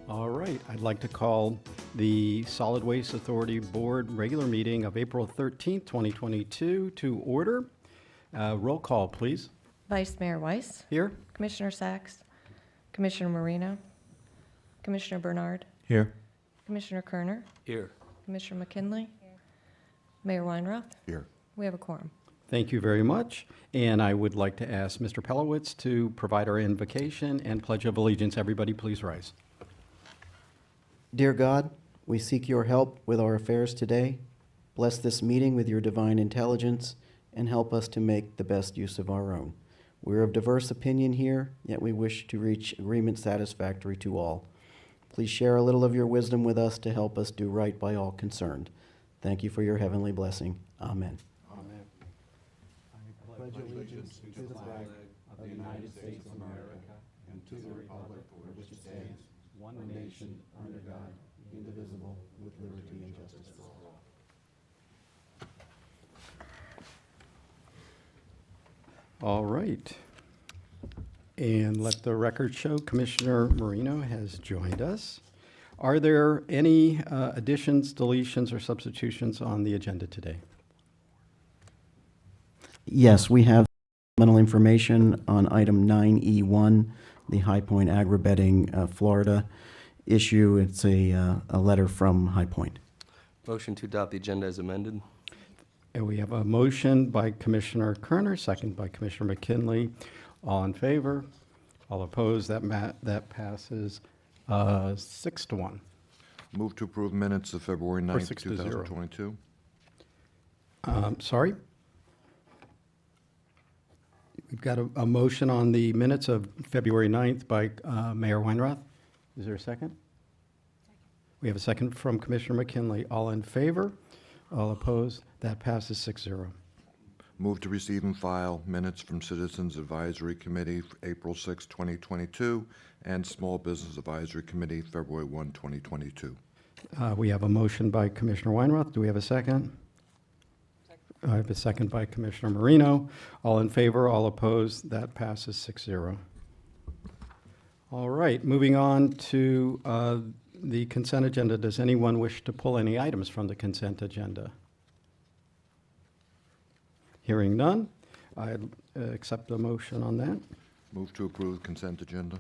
All right, I'd like to call the Solid Waste Authority Board regular meeting of April 13th, 2022 to order. Roll call, please. Vice Mayor Weiss, Here. Commissioner Sacks, Commissioner Marino, Commissioner Bernard, Here. Commissioner Kerner, Here. Commissioner McKinley, Mayor Weinroth. Here. We have a quorum. Thank you very much. And I would like to ask Mr. Pelowitz to provide our invocation and Pledge of Allegiance. Everybody, please rise. Dear God, we seek your help with our affairs today. Bless this meeting with your divine intelligence and help us to make the best use of our own. We're of diverse opinion here, yet we wish to reach agreement satisfactory to all. Please share a little of your wisdom with us to help us do right by all concerned. Thank you for your heavenly blessing. Amen. Amen. I pledge allegiance to the flag of the United States of America and to the republic for which it stands, one nation, under God, indivisible, with liberty and justice for all. All right. And let the record show Commissioner Marino has joined us. Are there any additions, deletions, or substitutions on the agenda today? Yes, we have supplemental information on item 9E1, the High Point Agribedding, Florida issue. It's a letter from High Point. Motion to adopt the agenda as amended. And we have a motion by Commissioner Kerner, second by Commissioner McKinley. All in favor? All opposed? That passes 6-1. Move to approve minutes of February 9th, 6-0. 2022. Sorry? We've got a motion on the minutes of February 9th by Mayor Weinroth. Is there a second? We have a second from Commissioner McKinley. All in favor? All opposed? That passes 6-0. Move to receive and file minutes from Citizens Advisory Committee, for April 6, 2022, and Small Business Advisory Committee, February 1, 2022. We have a motion by Commissioner Weinroth. Do we have a second? I have a second by Commissioner Marino. All in favor, all opposed, that passes 6-0. All right, moving on to the consent agenda. Does anyone wish to pull any items from the consent agenda? Hearing none, I accept a motion on that. Move to approve consent agenda.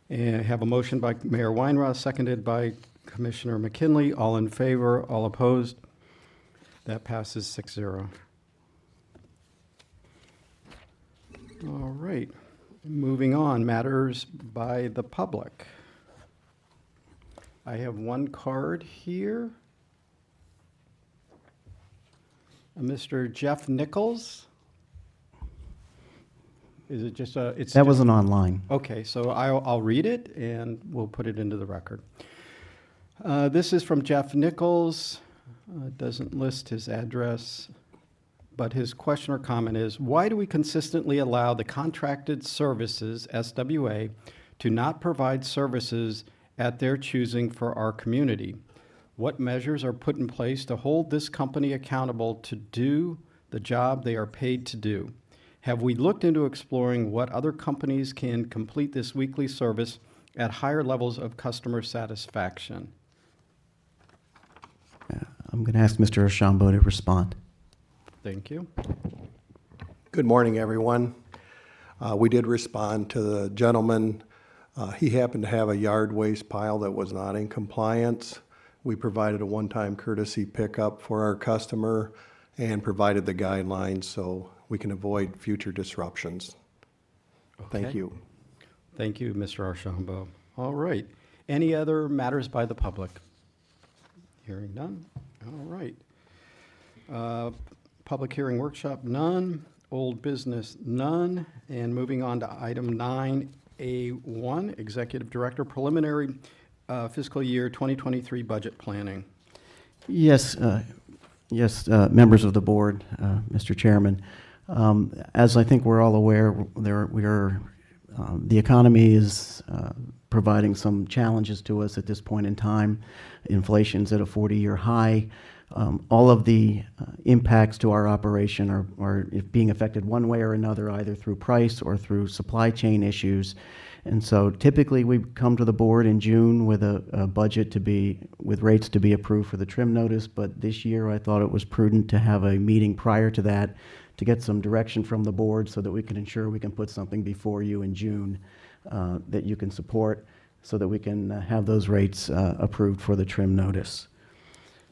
And I have a motion by Mayor Weinroth, seconded by Commissioner McKinley. All in favor, all opposed, that passes 6-0. All right, moving on, matters by the public. I have one card here. Mr. Jeff Nichols. Is it just a? That wasn't online. Okay, so I'll read it and we'll put it into the record. This is from Jeff Nichols. Doesn't list his address, but his question or comment is, why do we consistently allow the contracted services, SWA, to not provide services at their choosing for our community? What measures are put in place to hold this company accountable to do the job they are paid to do? Have we looked into exploring what other companies can complete this weekly service at higher levels of customer satisfaction? I'm going to ask Mr. Archambault to respond. Thank you. Good morning, everyone. We did respond to the gentleman. He happened to have a yard waste pile that was not in compliance. We provided a one-time courtesy pickup for our customer and provided the guidelines so we can avoid future disruptions. Thank Okay. you. Thank you, Mr. Archambault. All right. Any other matters by the public? Hearing none. All right. Public hearing workshop, none. Old business, none. And moving on to item 9A1, Executive Director, preliminary fiscal year 2023 budget planning. Yes, members of the board, Mr. Chairman. As I think we're all aware, the economy is providing some challenges to us at this point in time. Inflation's at a 40-year high. All of the impacts to our operation are being affected one way or another, either through price or through supply chain issues. And so typically we come to the board in June with a budget with rates to be approved for the trim notice, but this year I thought it was prudent to have a meeting prior to that to get some direction from the board so that we can ensure we can put something before you in June that you can support so that we can have those rates approved for the trim notice.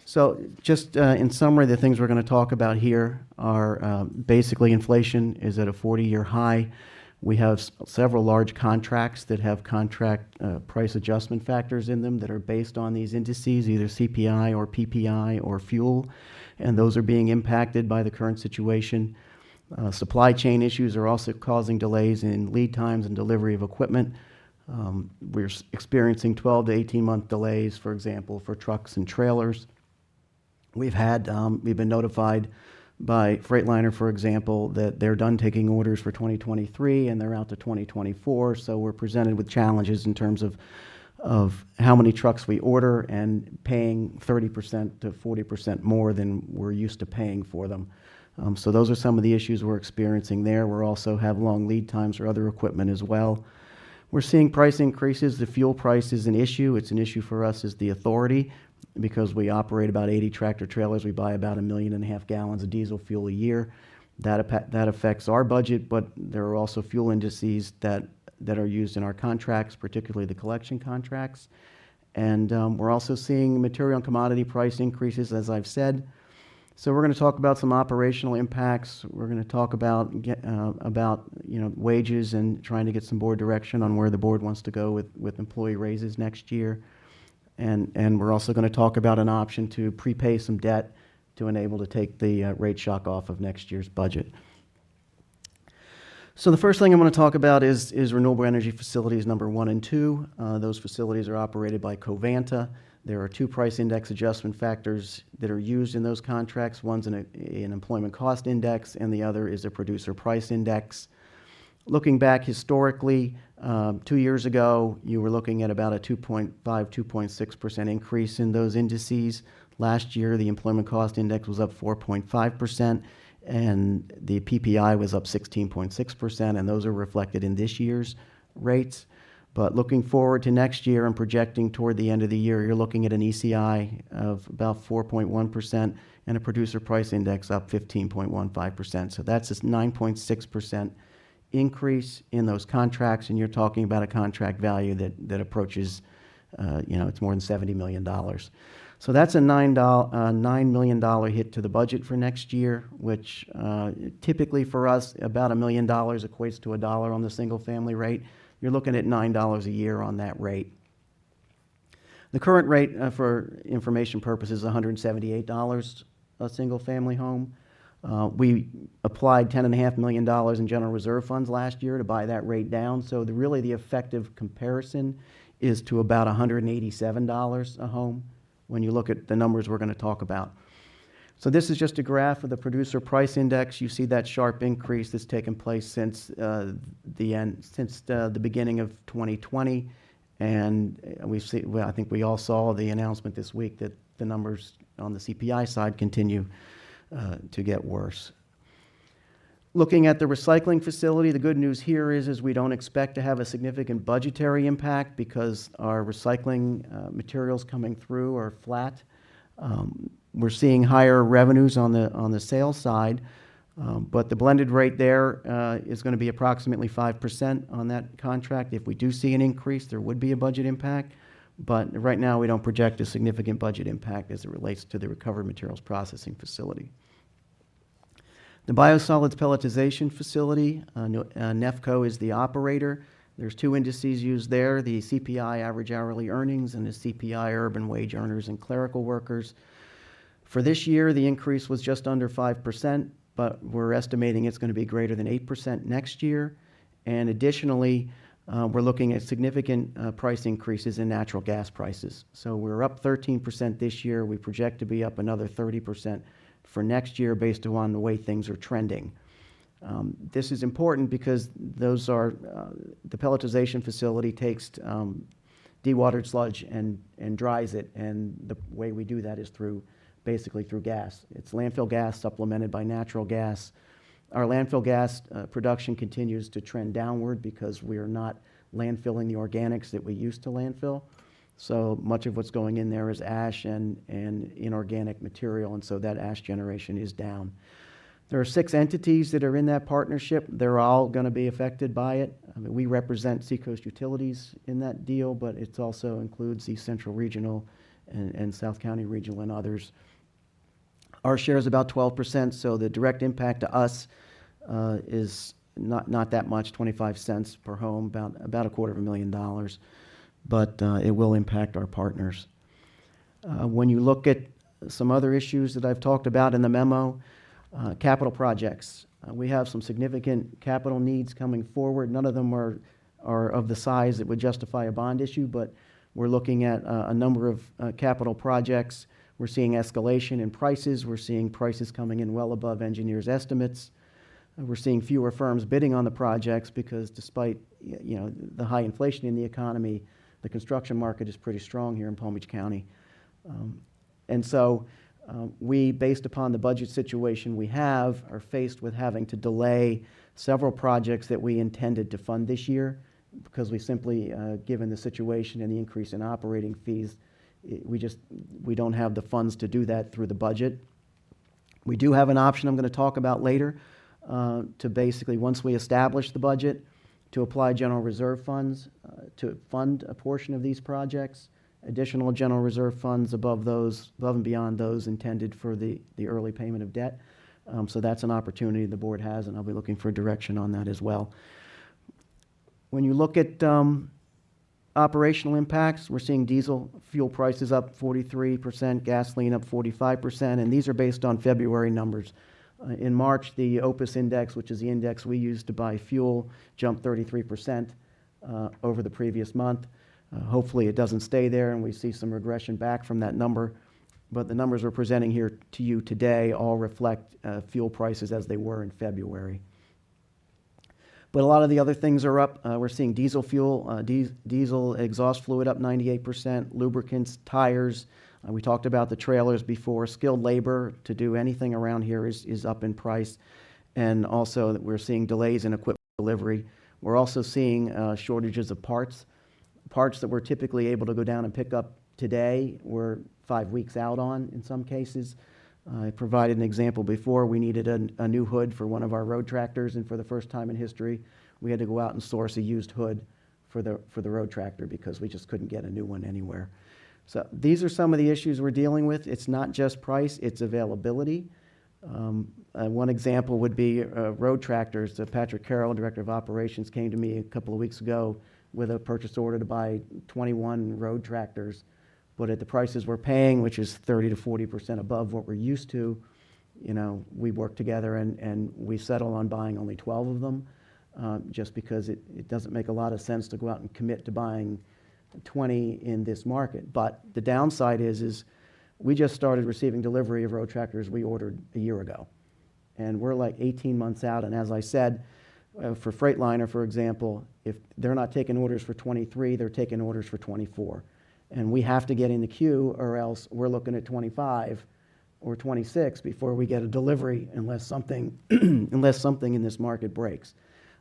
So just in summary, the things we're going to talk about here are basically inflation is at a 40-year high. We have several large contracts that have contract price adjustment factors in them that are based on these indices, either CPI or PPI or fuel, and those are being impacted by the current situation. Supply chain issues are also causing delays in lead times and delivery of equipment. We're experiencing 12 to 18-month delays, for example, for trucks and trailers. We've been notified by Freightliner, for example, that they're done taking orders for 2023 and they're out to 2024. So we're presented with challenges in terms of how many trucks we order and paying 30% to 40% more than we're used to paying for them. So those are some of the issues we're experiencing there. We also have long lead times for other equipment as well. We're seeing price increases. The fuel price is an issue. It's an issue for us as the authority because we operate about 80 tractor trailers. We buy about 1.5 million gallons of diesel fuel a year. That affects our budget, but there are also fuel indices that are used in our contracts, particularly the collection contracts. And we're also seeing material and commodity price increases, as I've said. So we're going to talk about some operational impacts. We're going to talk about wages and trying to get some board direction on where the board wants to go with employee raises next year. And we're also going to talk about an option to prepay some debt to enable to take the rate shock off of next year's budget. So the first thing I'm going to talk about is renewable energy facilities number 1 and 2. Those facilities are operated by Covanta. There are 2 price index adjustment factors that are used in those contracts. One's an employment cost index, and the other is a producer price index. Looking back historically, 2 years ago, you were looking at about a 2.5, 2.6% increase in those indices. Last year, the employment cost index was up 4.5%, and the PPI was up 16.6%, and those are reflected in this year's rates. But looking forward to next year and projecting toward the end of the year, you're looking at an ECI of about 4.1% and a producer price index up 15.15%. So that's a 9.6% increase in those contracts, and you're talking about a contract value that approaches, it's more than $70 million. So that's a $9 million hit to the budget for next year, which typically for us, about $1 million equates to $1 on the single-family rate. You're looking at $9 a year on that rate. The current rate, for information purposes, is $178 a single-family home. We applied $10.5 million in general reserve funds last year to buy that rate down. So really the effective comparison is to about $187 a home when you look at the numbers we're going to talk about. So this is just a graph of the producer price index. You see that sharp increase that's taken place since the beginning of 2020, and I think we all saw the announcement this week that the numbers on the CPI side continue to get worse. Looking at the recycling facility, the good news here is we don't expect to have a significant budgetary impact because our recycling materials coming through are flat. We're seeing higher revenues on the sales side, but the blended rate there is going to be approximately 5% on that contract. If we do see an increase, there would be a budget impact, but right now we don't project a significant budget impact as it relates to the recovered materials processing facility. The biosolids pelletization facility, NEFCO is the operator. There's 2 indices used there, the CPI average hourly earnings and the CPI urban wage earners and clerical workers. For this year, the increase was just under 5%, but we're estimating it's going to be greater than 8% next year. And additionally, we're looking at significant price increases in natural gas prices. So we're up 13% this year. We project to be up another 30% for next year based on the way things are trending. This is important because those are the pelletization facility takes dewatered sludge and dries it, and the way we do that is through basically through gas. It's landfill gas supplemented by natural gas. Our landfill gas production continues to trend downward because we are not landfilling the organics that we used to landfill. So much of what's going in there is ash and inorganic material, and so that ash generation is down. There are 6 entities that are in that partnership. They're all going to be affected by it. I mean, we represent Seacoast Utilities in that deal, but it also includes East Central Regional and South County Regional and others. Our share is about 12%, so the direct impact to us is not that much, 25 cents per home, about $250,000, but it will impact our partners. When you look at some other issues that I've talked about in the memo, capital projects. We have some significant capital needs coming forward. None of them are of the size that would justify a bond issue, but we're looking at a number of capital projects. We're seeing escalation in prices. We're seeing prices coming in well above engineers' estimates. We're seeing fewer firms bidding on the projects because despite the high inflation in the economy, the construction market is pretty strong here in Palm Beach County. And so we, based upon the budget situation we have, are faced with having to delay several projects that we intended to fund this year because we simply, given the situation and the increase in operating fees, we don't have the funds to do that through the budget. We do have an option I'm going to talk about later to basically, once we establish the budget, to apply general reserve funds to fund a portion of these projects, additional general reserve funds above and beyond those intended for the early payment of debt. So that's an opportunity the board has, and I'll be looking for direction on that as well. When you look at operational impacts, we're seeing diesel fuel prices up 43%, gasoline up 45%, and these are based on February numbers. In March, the OPIS index, which is the index we use to buy fuel, jumped 33% over the previous month. Hopefully it doesn't stay there and we see some regression back from that number. But the numbers we're presenting here to you today all reflect fuel prices as they were in February. But a lot of the other things are up. We're seeing diesel fuel, diesel exhaust fluid up 98%, lubricants, tires. We talked about the trailers before. Skilled labor to do anything around here is up in price. And also that we're seeing delays in equipment delivery. We're also seeing shortages of parts. Parts that we're typically able to go down and pick up today, we're 5 weeks out on in some cases. I provided an example before. We needed a new hood for one of our road tractors, and for the first time in history, we had to go out and source a used hood for the road tractor because we just couldn't get a new one anywhere. So these are some of the issues we're dealing with. It's not just price, it's availability. One example would be road tractors. Patrick Carroll, Director of Operations, came to me a couple of weeks ago with a purchase order to buy 21 road tractors. But at the prices we're paying, which is 30 to 40% above what we're used to, we work together and we settle on buying only 12 of them, just because it doesn't make a lot of sense to go out and commit to buying 20 in this market. But the downside is we just started receiving delivery of road tractors we ordered a year ago. And we're like 18 months out. And as I said, for Freightliner, for example, if they're not taking orders for 23, they're taking orders for 24. And we have to get in the queue or else we're looking at 25 or 26 before we get a delivery unless something in this market breaks.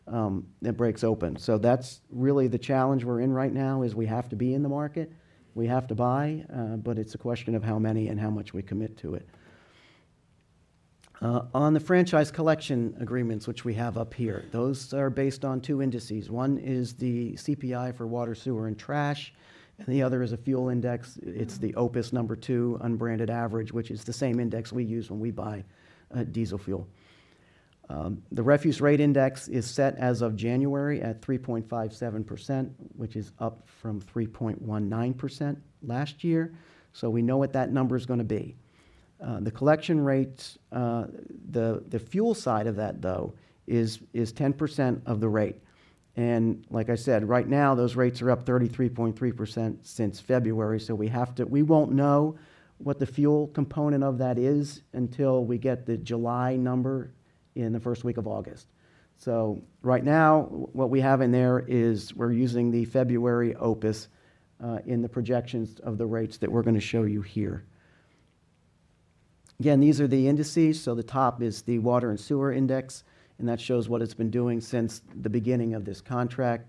That breaks open. So that's really the challenge we're in right now is we have to be in the market. We have to buy, but it's a question of how many and how much we commit to it. On the franchise collection agreements, which we have up here, those are based on 2 indices. One is the CPI for water, sewer, and trash, and the other is a fuel index. It's the OPIS number 2 unbranded average, which is the same index we use when we buy diesel fuel. The refuse rate index is set as of January at 3.57%, which is up from 3.19% last year. So we know what that number is going to be. The collection rates, the fuel side of that, though, is 10% of the rate. And like I said, right now those rates are up 33.3% since February. So we won't know what the fuel component of that is until we get the July number in the first week of August. So right now, what we have in there is we're using the February OPIS in the projections of the rates that we're going to show you here. Again, these are the indices. So the top is the water and sewer index, and that shows what it's been doing since the beginning of this contract.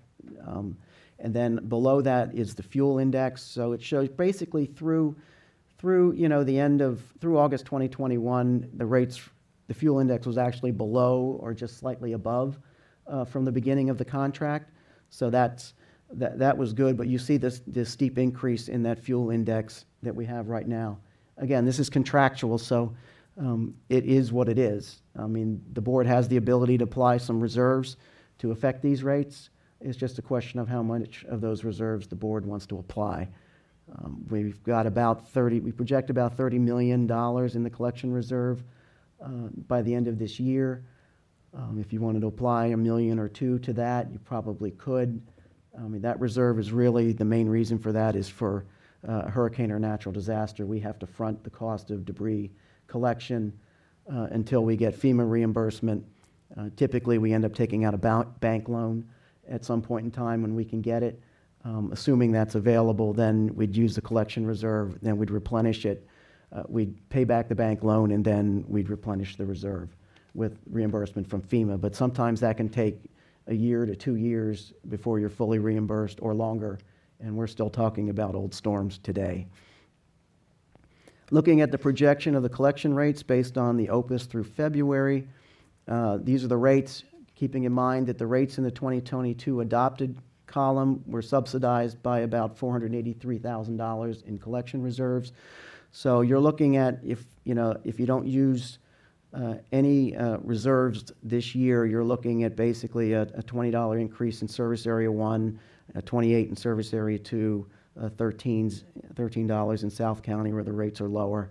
And then below that is the fuel index. So it shows basically through through August 2021, the fuel index was actually below or just slightly above from the beginning of the contract. So that was good, but you see this steep increase in that fuel index that we have right now. Again, this is contractual, so it is what it is. I mean, the board has the ability to apply some reserves to affect these rates. It's just a question of how much of those reserves the board wants to apply. We've got we project about $30 million in the collection reserve by the end of this year. If you wanted to apply $1 million or $2 million to that, you probably could. I mean, that reserve is really, the main reason for that is for hurricane or natural disaster. We have to front the cost of debris collection until we get FEMA reimbursement. Typically, we end up taking out a bank loan at some point in time when we can get it. Assuming that's available, then we'd use the collection reserve, then we'd replenish it. We'd pay back the bank loan, and then we'd replenish the reserve with reimbursement from FEMA. But sometimes that can take a year to 2 years before you're fully reimbursed, or longer, and we're still talking about old storms today. Looking at the projection of the collection rates based on the OPUS through February, these are the rates, keeping in mind that the rates in the 2022 adopted column were subsidized by about $483,000 in collection reserves. So you're looking at, if you don't use any reserves this year, you're looking at basically a $20 increase in service area 1, a $28 in service area 2, $13 in South County where the rates are lower.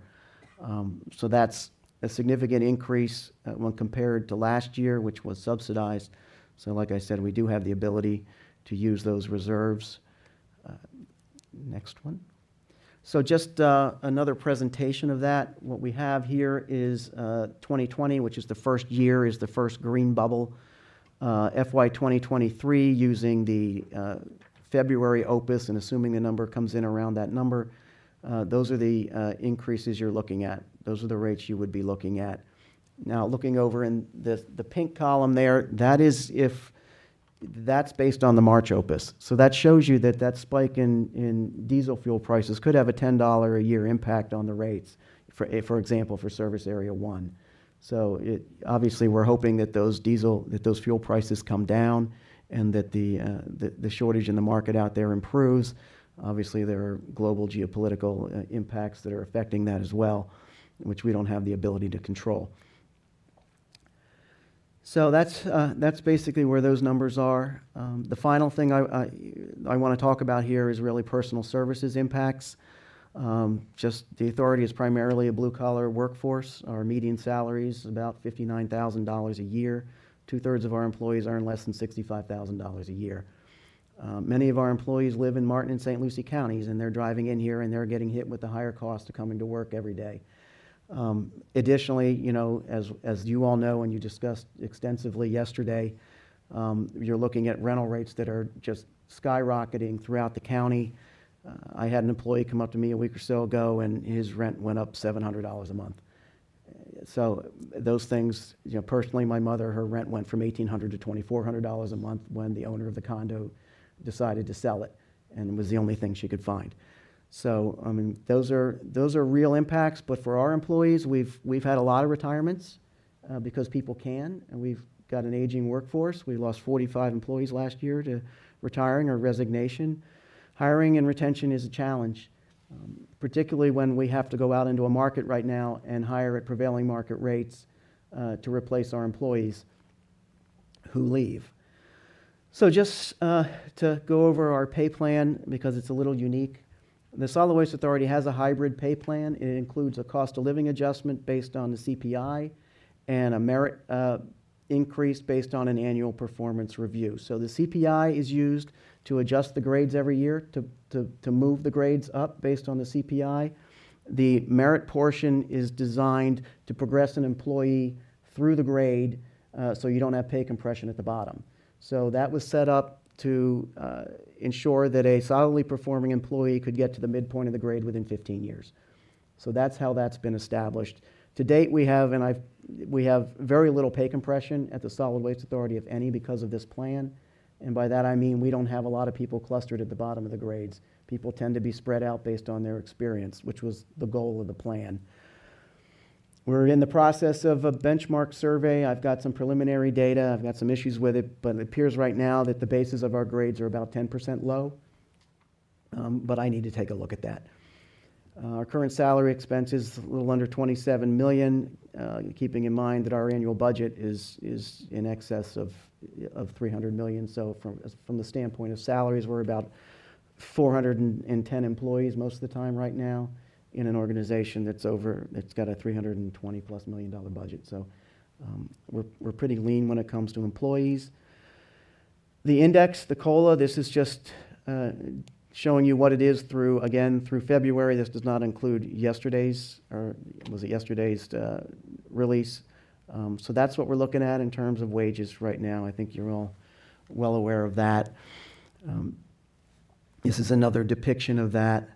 So that's a significant increase when compared to last year, which was subsidized. So like I said, we do have the ability to use those reserves. Next one. So just another presentation of that. What we have here is 2020, which is the first year, is the first green bubble. FY 2023, using the February OPUS and assuming the number comes in around that number, those are the increases you're looking at. Those are the rates you would be looking at. Now, looking over in the pink column there, that's based on the March OPUS. So that shows you that spike in diesel fuel prices could have a $10 a year impact on the rates, for example, for service area 1. So obviously we're hoping that those fuel prices come down and that the shortage in the market out there improves. Obviously there are global geopolitical impacts that are affecting that as well, which we don't have the ability to control. So that's basically where those numbers are. The final thing I want to talk about here is really personal services impacts. Just the authority is primarily a blue-collar workforce. Our median salary is about $59,000 a year. 2/3 of our employees earn less than $65,000 a year. Many of our employees live in Martin and St. Lucie counties, and they're driving in here and they're getting hit with the higher cost of coming to work every day. Additionally, as you all know and you discussed extensively yesterday, you're looking at rental rates that are just skyrocketing throughout the county. I had an employee come up to me a week or so ago, and his rent went up $700 a month. So those things, personally, my mother, her rent went from $1,800 to $2,400 a month when the owner of the condo decided to sell it, and it was the only thing she could find. So, I mean, those are real impacts, but for our employees, we've had a lot of retirements because people can, and we've got an aging workforce. We lost 45 employees last year to retiring or resignation. Hiring and retention is a challenge, particularly when we have to go out into a market right now and hire at prevailing market rates to replace our employees who leave. So just to go over our pay plan, because it's a little unique. The Solid Waste Authority has a hybrid pay plan. It includes a cost of living adjustment based on the CPI and a merit increase based on an annual performance review. So the CPI is used to adjust the grades every year, to move the grades up based on the CPI. The merit portion is designed to progress an employee through the grade so you don't have pay compression at the bottom. So that was set up to ensure that a solidly performing employee could get to the midpoint of the grade within 15 years. So that's how that's been established. To date, we have very little pay compression at the Solid Waste Authority, if any, because of this plan. And by that I mean we don't have a lot of people clustered at the bottom of the grades. People tend to be spread out based on their experience, which was the goal of the plan. We're in the process of a benchmark survey. I've got some preliminary data. I've got some issues with it, but it appears right now that the basis of our grades are about 10% low. But I need to take a look at that. Our current salary expense is a little under 27 million, keeping in mind that our annual budget is in excess of 300 million. So from the standpoint of salaries, we're about 410 employees most of the time right now in an organization that's got a $320+ million budget. So we're pretty lean when it comes to employees. The index, the COLA, this is just showing you what it is through February. This does not include yesterday's release. So that's what we're looking at in terms of wages right now. I think you're all well aware of that. This is another depiction of that.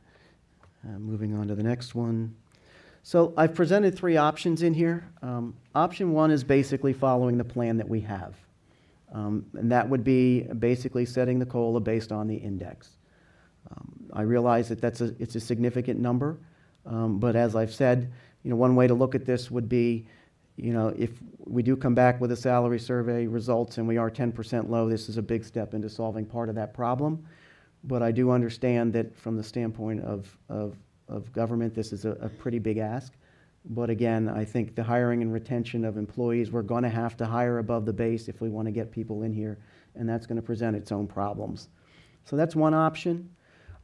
Moving on to the next one. So I've presented three options in here. Option one is basically following the plan that we have. And that would be basically setting the COLA based on the index. I realize that it's a significant number, but as I've said, one way to look at this would be, if we do come back with a salary survey results and we are 10% low, this is a big step into solving part of that problem. But I do understand that from the standpoint of government, this is a pretty big ask. But again, I think the hiring and retention of employees, we're going to have to hire above the base if we want to get people in here, and that's going to present its own problems. So that's one option.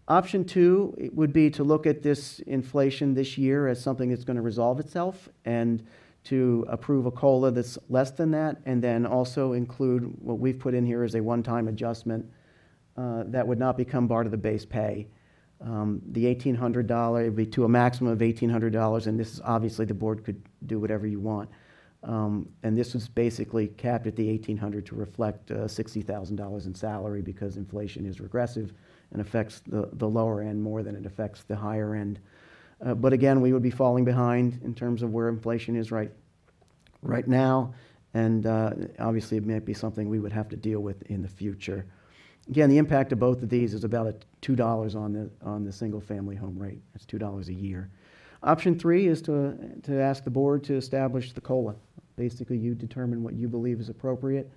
Option two would be to look at this inflation this year as something that's going to resolve itself and to approve a COLA that's less than that, and then also include what we've put in here as a one-time adjustment that would not become part of the base pay. The $1,800 would be to a maximum of $1,800, and this is obviously the board could do whatever you want. And this was basically capped at the $1,800 to reflect $60,000 in salary because inflation is regressive and affects the lower end more than it affects the higher end. But again, we would be falling behind in terms of where inflation is right now, and obviously it might be something we would have to deal with in the future. Again, the impact of both of these is about $2 on the single-family home rate. That's $2 a year. Option three is to ask the board to establish the COLA. Basically, you determine what you believe is appropriate.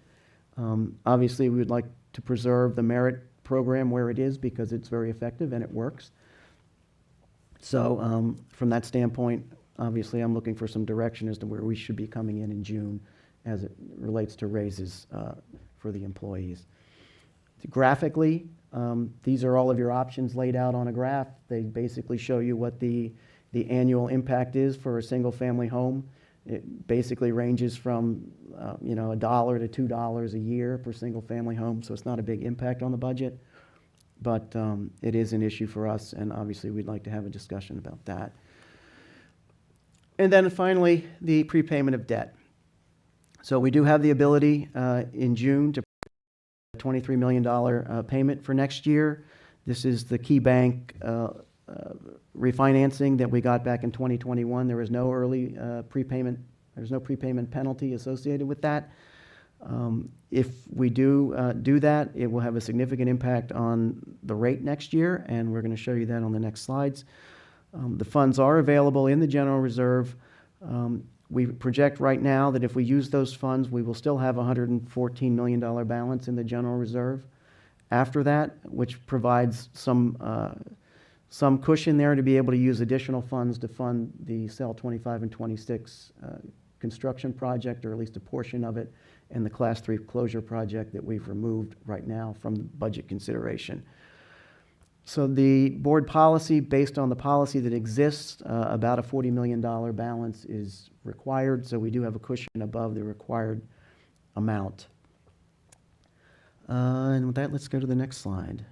Obviously, we would like to preserve the merit program where it is because it's very effective and it works. So from that standpoint, obviously, I'm looking for some direction as to where we should be coming in June as it relates to raises for the employees. Graphically, these are all of your options laid out on a graph. They basically show you what the annual impact is for a single-family home. It basically ranges from $1 to $2 a year per single-family home, so it's not a big impact on the budget, but it is an issue for us, and obviously we'd like to have a discussion about that. And then finally, the prepayment of debt. So we do have the ability in June to $23 million payment for next year. This is the Key Bank refinancing that we got back in 2021. There was no early prepayment. There's no prepayment penalty associated with that. If we do that, it will have a significant impact on the rate next year, and we're going to show you that on the next slides. The funds are available in the general reserve. We project right now that if we use those funds, we will still have a $114 million balance in the general reserve after that, which provides some cushion there to be able to use additional funds to fund the cell 25 and 26 construction project, or at least a portion of it, and the Class 3 closure project that we've removed right now from budget consideration. So the board policy, based on the policy that exists, about a $40 million balance is required, so we do have a cushion above the required amount. And with that, let's go to the next slide.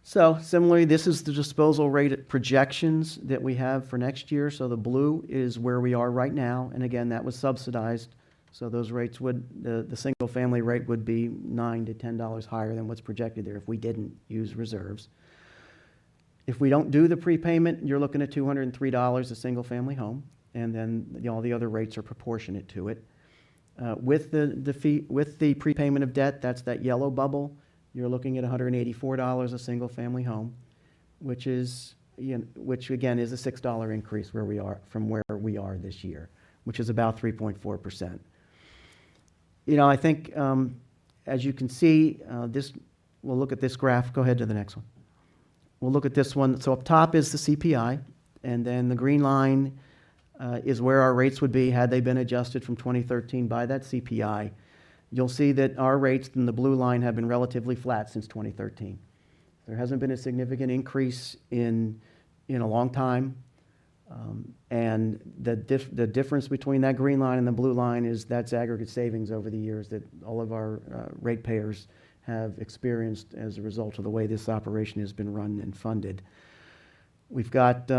So similarly, this is the disposal rate projections that we have for next year. So the blue is where we are right now, and again, that was subsidized. So those rates the single family rate would be $9 to $10 higher than what's projected there if we didn't use reserves. If we don't do the prepayment, you're looking at $203 a single family home. and then all the other rates are proportionate to it. With the prepayment of debt, that's that yellow bubble, you're looking at $184 a single-family home, which is, which again is a $6 increase from where we are this year, which is about 3.4%. I think, as you can see, we'll look at this graph. Go ahead to the next one. We'll look at this one. So up top is the CPI, and then the green line is where our rates would be had they been adjusted from 2013 by that CPI. You'll see that our rates in the blue line have been relatively flat since 2013. There hasn't been a significant increase in a long time. And the difference between that green line and the blue line is that's aggregate savings over the years that all of our ratepayers have experienced as a result of the way this operation has been run and funded. We've got,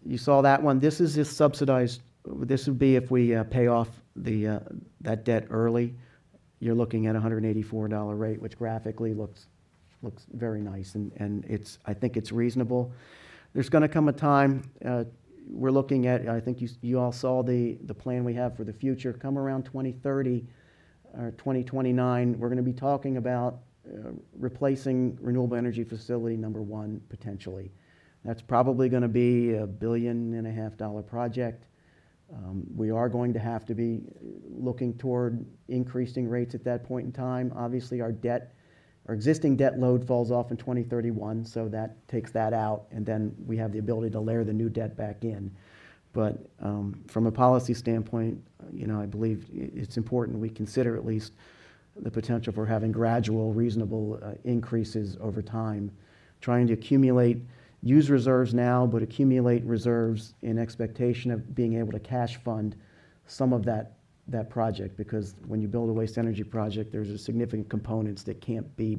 you saw that one. This is just subsidized. This would be if we pay off that debt early. You're looking at a $184 rate, which graphically looks very nice, and I think it's reasonable. There's going to come a time, we're looking at, I think you all saw the plan we have for the future. Come around 2030 or 2029, we're going to be talking about replacing renewable energy facility number 1 potentially. That's probably going to be $1.5 billion project. We are going to have to be looking toward increasing rates at that point in time. Obviously, our existing debt load falls off in 2031, so that takes that out, and then we have the ability to layer the new debt back in. But from a policy standpoint, I believe it's important we consider at least the potential for having gradual, reasonable increases over time, trying to use reserves now, but accumulate reserves in expectation of being able to cash fund some of that project, because when you build a waste energy project, there's a significant components that can't be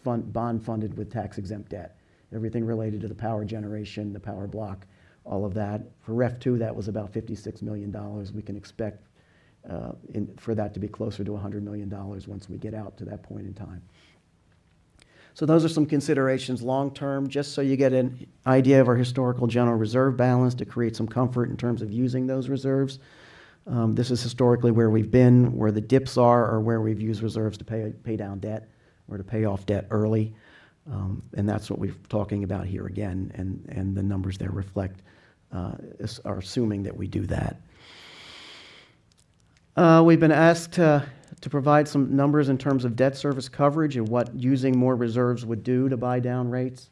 bond funded with tax exempt debt. Everything related to the power generation, the power block, all of that. For REF 2, that was about $56 million. We can expect for that to be closer to $100 million once we get out to that point in time. So those are some considerations long-term, just so you get an idea of our historical general reserve balance to create some comfort in terms of using those reserves. This is historically where we've been, where the dips are, or where we've used reserves to pay down debt or to pay off debt early. And that's what we're talking about here again, and the numbers there reflect, are assuming that we do that. We've been asked to provide some numbers in terms of debt service coverage and what using more reserves would do to buy down rates.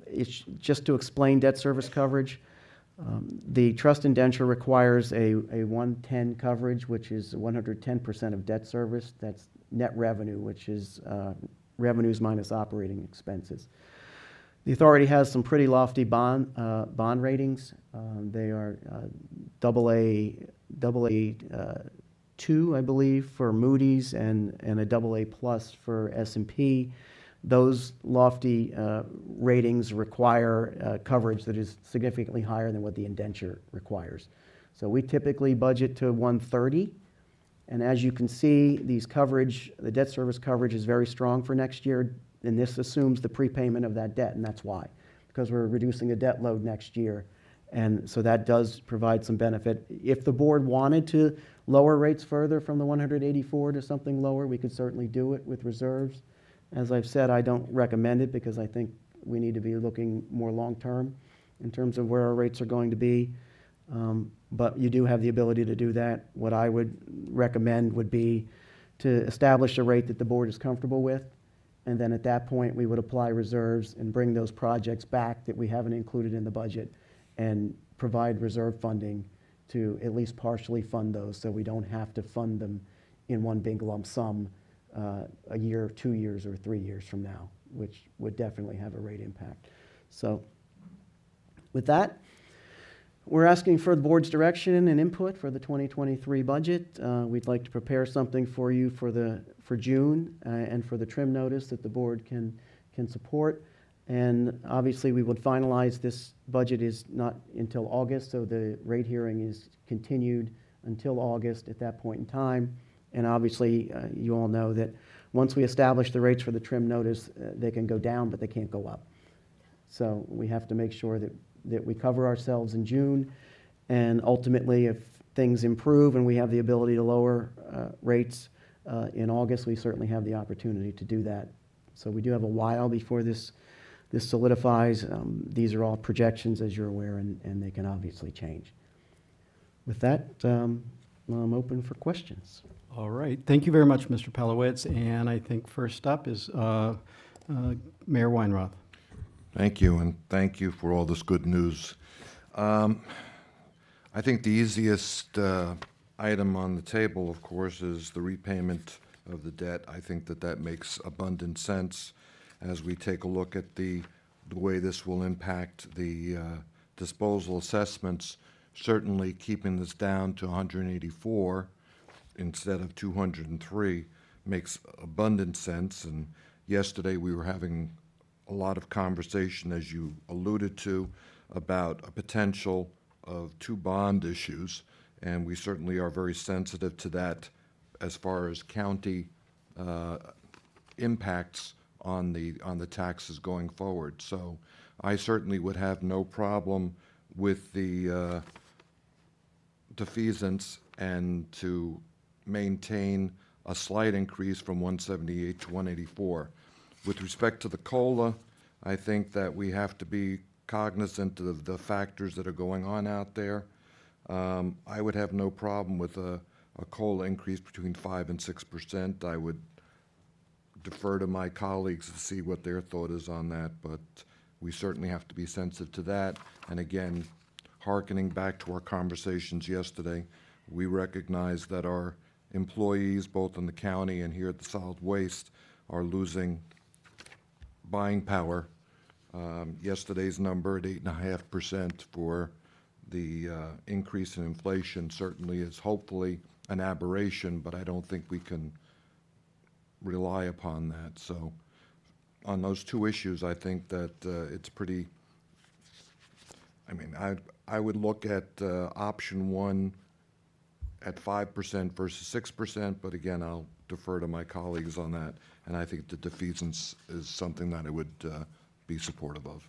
It's just to explain debt service coverage. The trust indenture requires a 110 coverage, which is 110% of debt service. That's net revenue, which is revenues minus operating expenses. The authority has some pretty lofty bond ratings. They are AA2, I believe, for Moody's, and a AA+ for S&P. Those lofty ratings require coverage that is significantly higher than what the indenture requires. So we typically budget to 130, and as you can see, the debt service coverage is very strong for next year, and this assumes the prepayment of that debt, and that's why, because we're reducing the debt load next year, and so that does provide some benefit. If the board wanted to lower rates further from the 184 to something lower, we could certainly do it with reserves. As I've said, I don't recommend it because I think we need to be looking more long-term in terms of where our rates are going to be. But you do have the ability to do that. What I would recommend would be to establish a rate that the board is comfortable with, and then at that point, we would apply reserves and bring those projects back that we haven't included in the budget and provide reserve funding to at least partially fund those so we don't have to fund them in one big lump sum a year, 2 years, or 3 years from now, which would definitely have a rate impact. So with that, we're asking for the board's direction and input for the 2023 budget. We'd like to prepare something for you for June and for the trim notice that the board can support. And obviously, we would finalize this budget is not until August, so the rate hearing is continued until August at that point in time. And obviously, you all know that once we establish the rates for the trim notice, they can go down, but they can't go up. So we have to make sure that we cover ourselves in June, And ultimately, if things improve and we have the ability to lower rates in August, we certainly have the opportunity to do that. So we do have a while before this solidifies. These are all projections, as you're aware, and they can obviously change. With that, I'm open for questions. All right, thank you very much, Mr. Pelowitz. And I think first up is Mayor Weinroth. Thank you, and thank you for all this good news. I think the easiest item on the table, of course, is the repayment of the debt. I think that makes abundant sense as we take a look at the way this will impact the disposal assessments. Certainly keeping this down to 184 instead of 203 makes abundant sense. And yesterday we were having a lot of conversation, as you alluded to, about a potential of 2 bond issues, and we certainly are very sensitive to that as far as county impacts on the taxes going forward. So I certainly would have no problem with the defeasance and to maintain a slight increase from 178 to 184. With respect to the COLA, I think that we have to be cognizant of the factors that are going on out there. I would have no problem with a COLA increase between 5% and 6%. I would defer to my colleagues to see what their thought is on that, but we certainly have to be sensitive to that. And again, hearkening back to our conversations yesterday, we recognize that our employees, both in the county and here at the solid waste, are losing buying power. Yesterday's number at 8.5% for the increase in inflation certainly is hopefully an aberration, but I don't think we can rely upon that. So on those 2 issues, I think that it's pretty, I mean, I would look at option 1 at 5% versus 6%, but again, I'll defer to my colleagues on that. And I think the defeasance is something that I would be supportive of.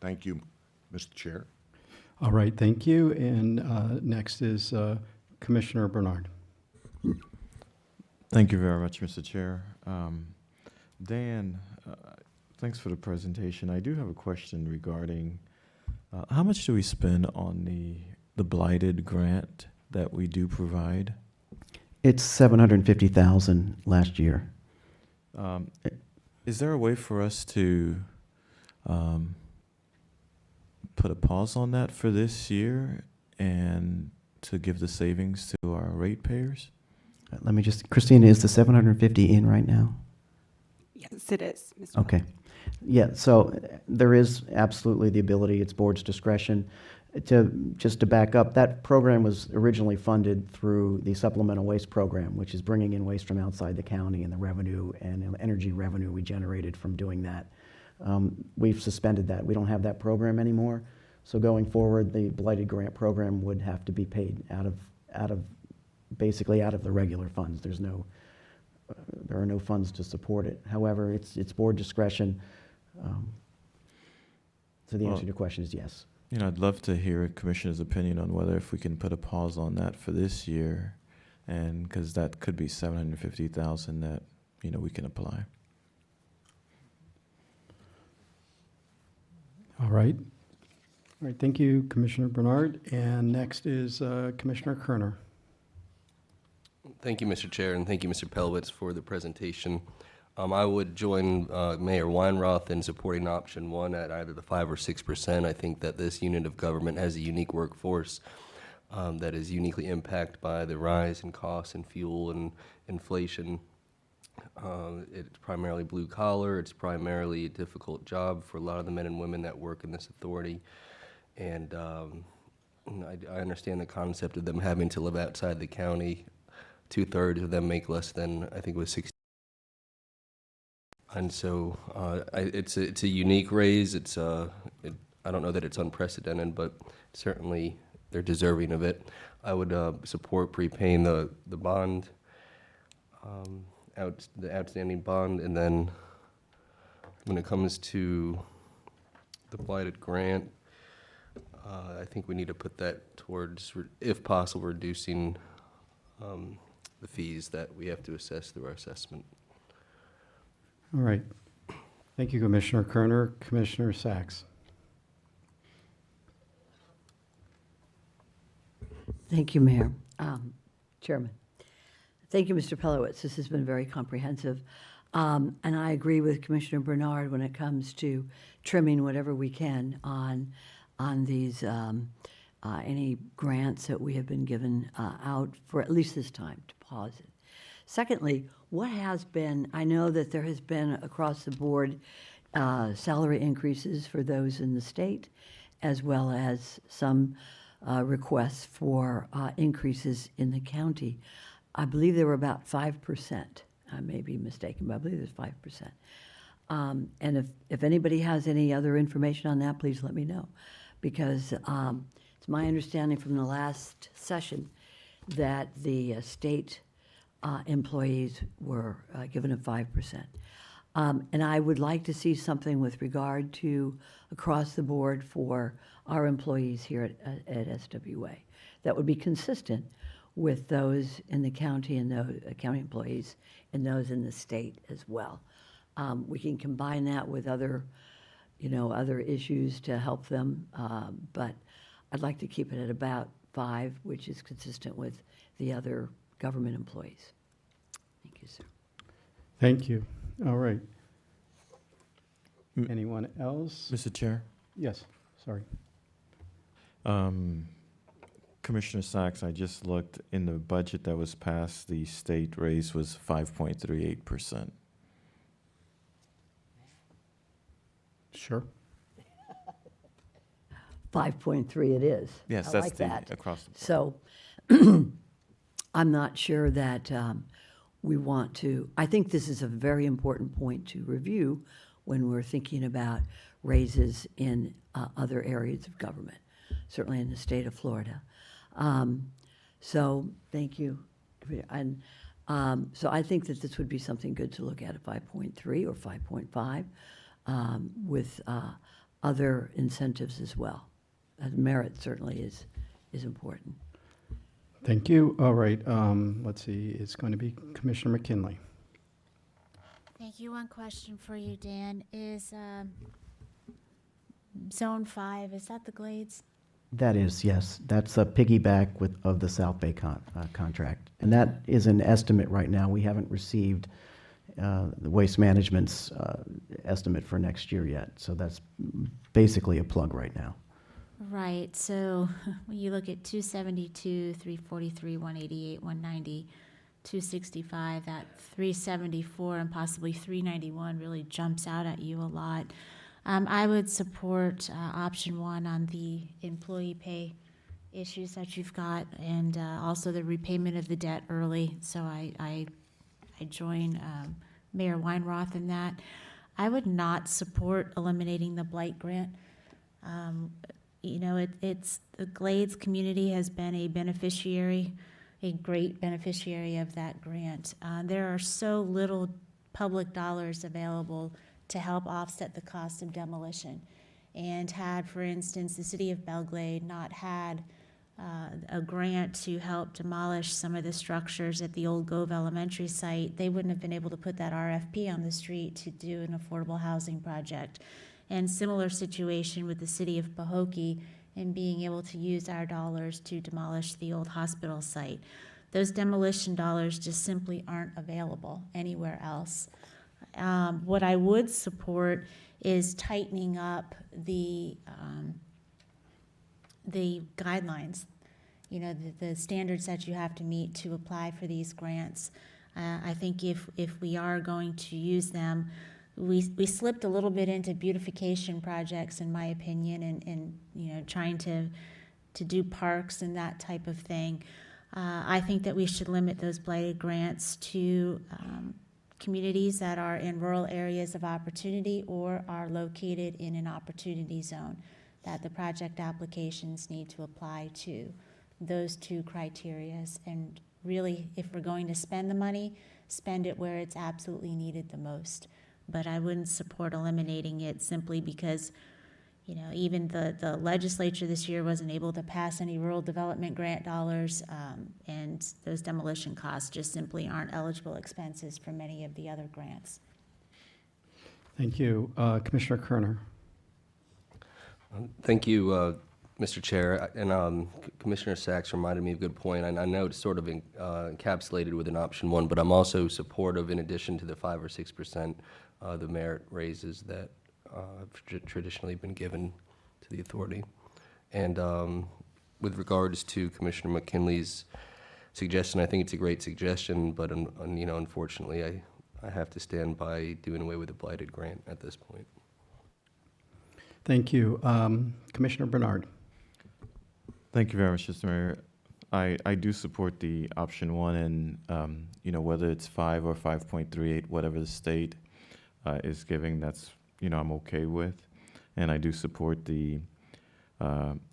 Thank you, Mr. Chair. All right, thank you. And next is Commissioner Bernard. Thank you very much, Mr. Chair. Dan, thanks for the presentation. I do have a question regarding how much do we spend on the blighted grant that we do provide? It's $750,000 last year. Is there a way for us to put a pause on that for this year and to give the savings to our ratepayers? Let me just, Christina, is the 750 in right now? Yes, it is, Mr. Okay. Yeah, so there is absolutely the ability, it's board's discretion. Just to back up, that program was originally funded through the supplemental waste program, which is bringing in waste from outside the county, and the revenue and energy revenue we generated from doing that. We've suspended that. We don't have that program anymore. So going forward, the blighted grant program would have to be paid basically out of the regular funds. There are no funds to support it. However, it's board discretion. So the answer to your question is yes. You know, I'd love to hear a commissioner's opinion on whether if we can put a pause on that for this year, and because that could be $750,000 that we can apply. All right. All right, thank you, Commissioner Bernard. And next is Commissioner Kerner. Thank you, Mr. Chair, and thank you, Mr. Pelowitz, for the presentation. I would join Mayor Weinroth in supporting option 1 at either the 5 or 6%. I think that this unit of government has a unique workforce that is uniquely impacted by the rise in costs in fuel and inflation. It's primarily blue collar. It's primarily a difficult job for a lot of the men and women that work in this authority. And I understand the concept of them having to live outside the county. 2/3 of them make less than, I think it was 60. And so it's a unique raise. I don't know that it's unprecedented, but certainly they're deserving of it. I would support prepaying the bond, the outstanding bond, and then when it comes to the blighted grant, I think we need to put that towards, if possible, reducing the fees that we have to assess through our assessment. All right. Thank you, Commissioner Kerner. Commissioner Sacks. Thank you, Mayor. Chairman. Thank you, Mr. Pelowitz. This has been very comprehensive. And I agree with Commissioner Bernard when it comes to trimming whatever we can on these, any grants that we have been given out for at least this time, to pause it. Secondly, what has been, I know that there has been across the board salary increases for those in the state, as well as some requests for increases in the county. I believe they were about 5%. I may be mistaken, but I believe it's 5%. And if anybody has any other information on that, please let me know. Because it's my understanding from the last session that the state employees were given a 5%. And I would like to see something with regard to across the board for our employees here at SWA that would be consistent with those in the county and those county employees and those in the state as well. We can combine that with other, other issues to help them, but I'd like to keep it at about 5, which is consistent with the other government employees. Thank you, sir. Thank you. All right. Anyone else? Mr. Chair? Yes, sorry. Commissioner Sacks, I just looked in the budget that was passed, the state raise was 5.38%. Sure. 5.3 it is. Yes, I that's like the that. across the board. So I'm not sure that we want to, I think this is a very important point to review when we're thinking about raises in other areas of government, certainly in the state of Florida. So thank you. And so I think that this would be something good to look at 5.3 or 5.5 with other incentives as well. Merit certainly is important. Thank you. All right. Let's see. It's going to be Commissioner McKinley. Thank you. One question for you, Dan. Is Zone 5, is that the Glades? That is, yes. That's a piggyback of the South Bay contract. And that is an estimate right now. We haven't received the Waste Management's estimate for next year yet. So that's basically a plug right now. Right. So when you look at 272, 343, 188, 190, 265, that 374 and possibly 391 really jumps out at you a lot. I would support option 1 on the employee pay issues that you've got, and also the repayment of the debt early. So I join Mayor Weinroth in that. I would not support eliminating the blight grant. It's the Glades community has been a beneficiary, a great beneficiary of that grant. There are so little public dollars available to help offset the cost of demolition. And had, for instance, the city of Belglade not had a grant to help demolish some of the structures at the old Gove Elementary site, they wouldn't have been able to put that RFP on the street to do an affordable housing project. And similar situation with the city of Pahokee and being able to use our dollars to demolish the old hospital site. Those demolition dollars just simply aren't available anywhere else. What I would support is tightening up the guidelines, the standards that you have to meet to apply for these grants. I think if we are going to use them, we slipped a little bit into beautification projects, in my opinion, and trying to do parks and that type of thing. I think that we should limit those blighted grants to communities that are in rural areas of opportunity or are located in an opportunity zone, that the project applications need to apply to those 2 criterias. And really, if we're going to spend the money, spend it where it's absolutely needed the most. But I wouldn't support eliminating it simply because You know, even the legislature this year wasn't able to pass any rural development grant dollars, and those demolition costs just simply aren't eligible expenses for many of the other grants. Thank you. Commissioner Kerner. Thank you, Mr. Chair. And Commissioner Sachs reminded me of a good point. And I know it's sort of encapsulated within option one, but I'm also supportive, in addition to the 5 or 6%, the merit raises that have traditionally been given to the authority. And with regards to Commissioner McKinley's suggestion, I think it's a great suggestion, but you know, unfortunately, I have to stand by doing away with the blighted grant at this point. Thank you. Commissioner Bernard. Thank you very much, Mr. Mayor. I do support the option one, and you know, whether it's 5 or 5.38, whatever the state is giving, that's, you know, I'm okay with. And I do support the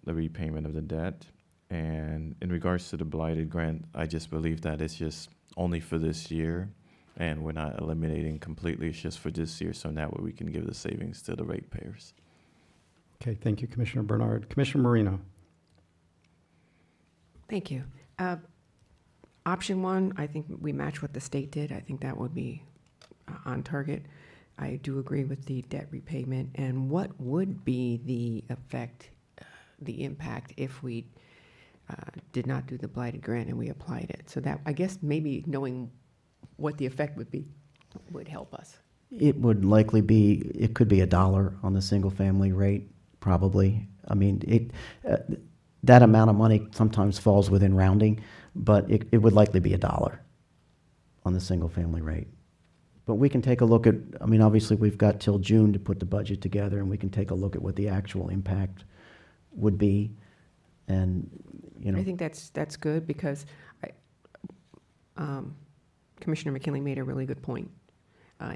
repayment of the debt. And in regards to the blighted grant, I just believe that it's just only for this year, and we're not eliminating completely. It's just for this year, so that way we can give the savings to the ratepayers. Okay, thank you, Commissioner Bernard. Commissioner Marino. Thank you. Option one, I think we match what the state did. I think that would be on target. I do agree with the debt repayment. And what would be the effect, the impact, if we did not do the blighted grant and we applied it? So that, I guess, maybe knowing what the effect would be would help us. It would likely be, it could be $1 on the single-family rate, probably. I mean, that amount of money sometimes falls within rounding, but it would likely be $1 on the single-family rate. But we can take a look at, I mean, obviously, we've got till June to put the budget together, and we can take a look at what the actual impact would be. And, you know, I think that's good, because Commissioner McKinley made a really good point.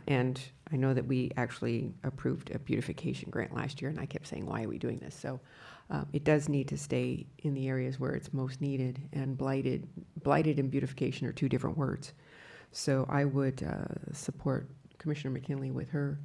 And I know that we actually approved a beautification grant last year, and I kept saying, why are we doing this? So it does need to stay in the areas where it's most needed, and blighted and beautification are two different words. So I would support Commissioner McKinley with her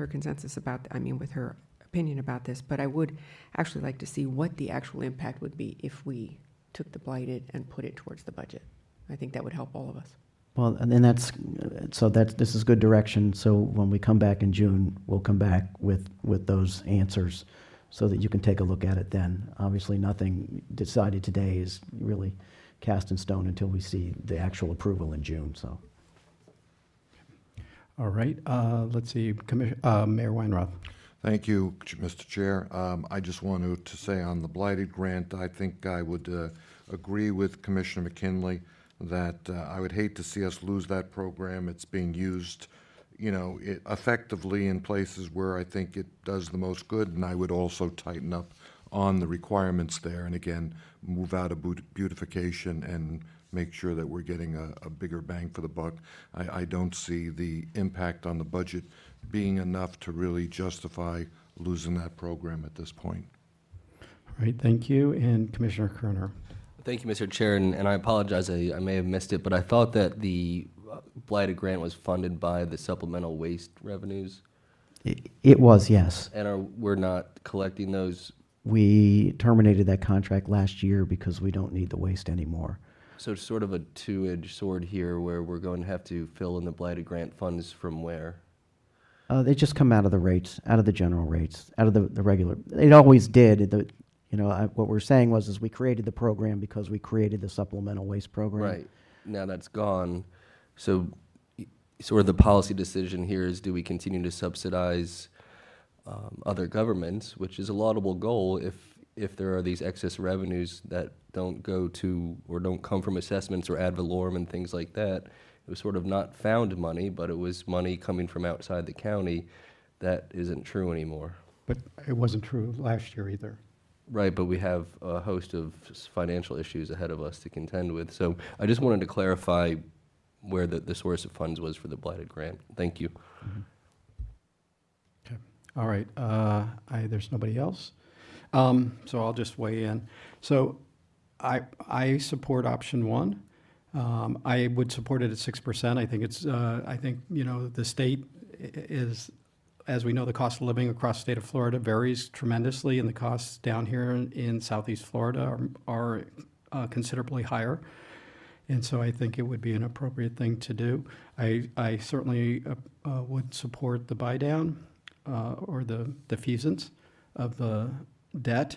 consensus about, with her opinion about this, but I would actually like to see what the actual impact would be if we took the blighted and put it towards the budget. I think that would help all of us. well, and then this is good direction. So when we come back in June, we'll come back with those answers so that you can take a look at it then. Obviously, nothing decided today is really cast in stone until we see the actual approval in June, so. All right, let's see, Mayor Weinroth. Thank you, Mr. Chair. I just wanted to say on the blighted grant, I think I would agree with Commissioner McKinley that I would hate to see us lose that program. It's being used, you know, effectively in places where I think it does the most good, and I would also tighten up on the requirements there, and again, move out of beautification and make sure that we're getting a bigger bang for the buck. I don't see the impact on the budget being enough to really justify losing that program at this point. All right, thank you. And Commissioner Kerner. Thank you, Mr. Chair, and I apologize, I may have missed it, but I thought that the blighted grant was funded by the supplemental waste revenues, It was, yes. and we're not collecting those. We terminated that contract last year because we don't need the waste anymore. So it's sort of a two-edged sword here, where we're going to have to fill in the blighted grant funds from where? They just come out of the rates, out of the general rates, out of the regular. It always did. What we're saying is we created the program because we created the supplemental waste program. Right. Now that's gone. So sort of the policy decision here is, do we continue to subsidize other governments, which is a laudable goal if there are these excess revenues that don't go to or don't come from assessments or ad valorem and things like that. It was sort of not found money, but it was money coming from outside the county. That isn't true anymore. But it wasn't true last year either. Right, but we have a host of financial issues ahead of us to contend with. So I just wanted to clarify where the source of funds was for the blighted grant. Thank you. Mm-hmm. Okay. All right. There's nobody else. So I'll just weigh in. So I support option one. I would support it at 6%. I think it's, the state is as we know, the cost of living across the state of Florida varies tremendously, and the costs down here in Southeast Florida are considerably higher. And so I think it would be an appropriate thing to do. I certainly would support the buy down or the defeasance of the debt.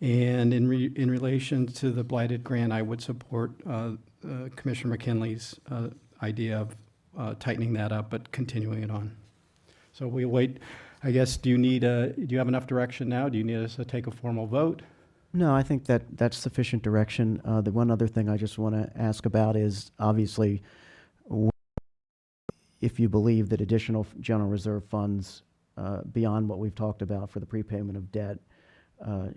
And in relation to the blighted grant, I would support Commissioner McKinley's idea of tightening that up, but continuing it on. So we'll wait. I guess, do you have enough direction now? Do you need us to take a formal vote? No, I think that's sufficient direction. The one other thing I just want to ask about is, obviously, if you believe that additional general reserve funds beyond what we've talked about for the prepayment of debt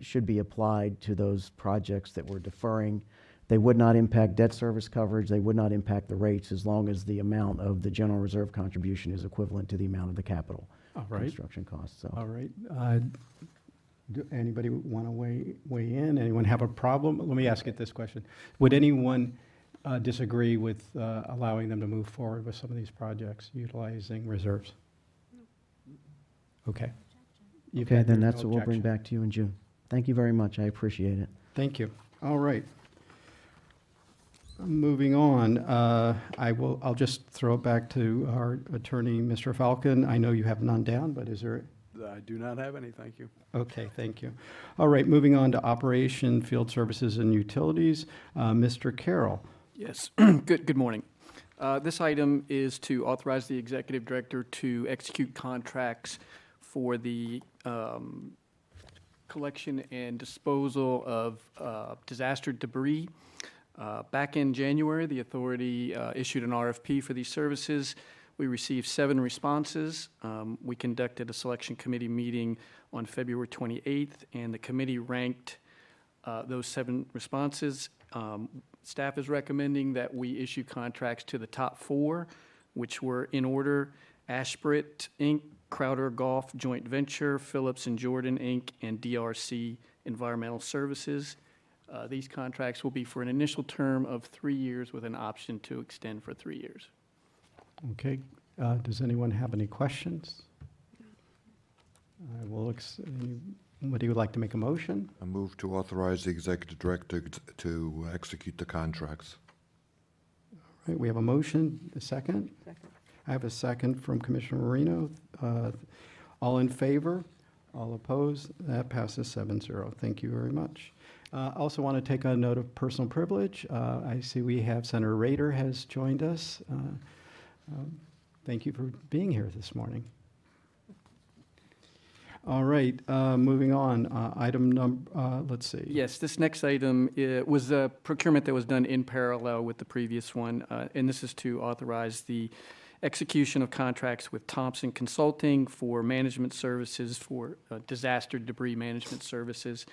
should be applied to those projects that we're deferring, they would not impact debt service coverage, they would not impact the rates, as long as the amount of the general reserve contribution is equivalent to the amount of the capital All right. construction costs. So. All right. Do anybody want to weigh in? Anyone have a problem? Let me ask it this question. Would anyone disagree with allowing them to move forward with some of these projects utilizing reserves? Okay. You've Okay, had then your that's what we'll bring objection. back to you in June. Thank you very much. I appreciate it. Thank you. All right. Moving on, I'll just throw it back to our attorney, Mr. Falcon. I know you have none down, but is there? I do not have any, thank you. Okay, thank you. All right, moving on to operation, field services, and utilities. Mr. Carroll. Yes, good morning. This item is to authorize the executive director to execute contracts for the collection and disposal of disaster debris. Back in January, the authority issued an RFP for these services. We received 7 responses. We conducted a selection committee meeting on February 28th, and the committee ranked those 7 responses. Staff is recommending that we issue contracts to the top 4, which were in order: Ashbrit, Inc., Crowder Golf Joint Venture, Phillips and Jordan, Inc., and DRC Environmental Services. These contracts will be for an initial term of 3 years with an option to extend for 3 years. Okay, does anyone have any questions? Anybody would like to make a motion? I move to authorize the executive director to execute the contracts. All right, we have a motion, a second? Second. I have a second from Commissioner Marino. All in favor? All opposed? That passes 7-0. Thank you very much. I also want to take a note of personal privilege. I see we have Senator Rader has joined us. Thank you for being here this morning. All right, moving on. Item number, let's see. Yes, this next item was a procurement that was done in parallel with the previous one, and this is to authorize the execution of contracts with Thompson Consulting for management services for disaster debris management services.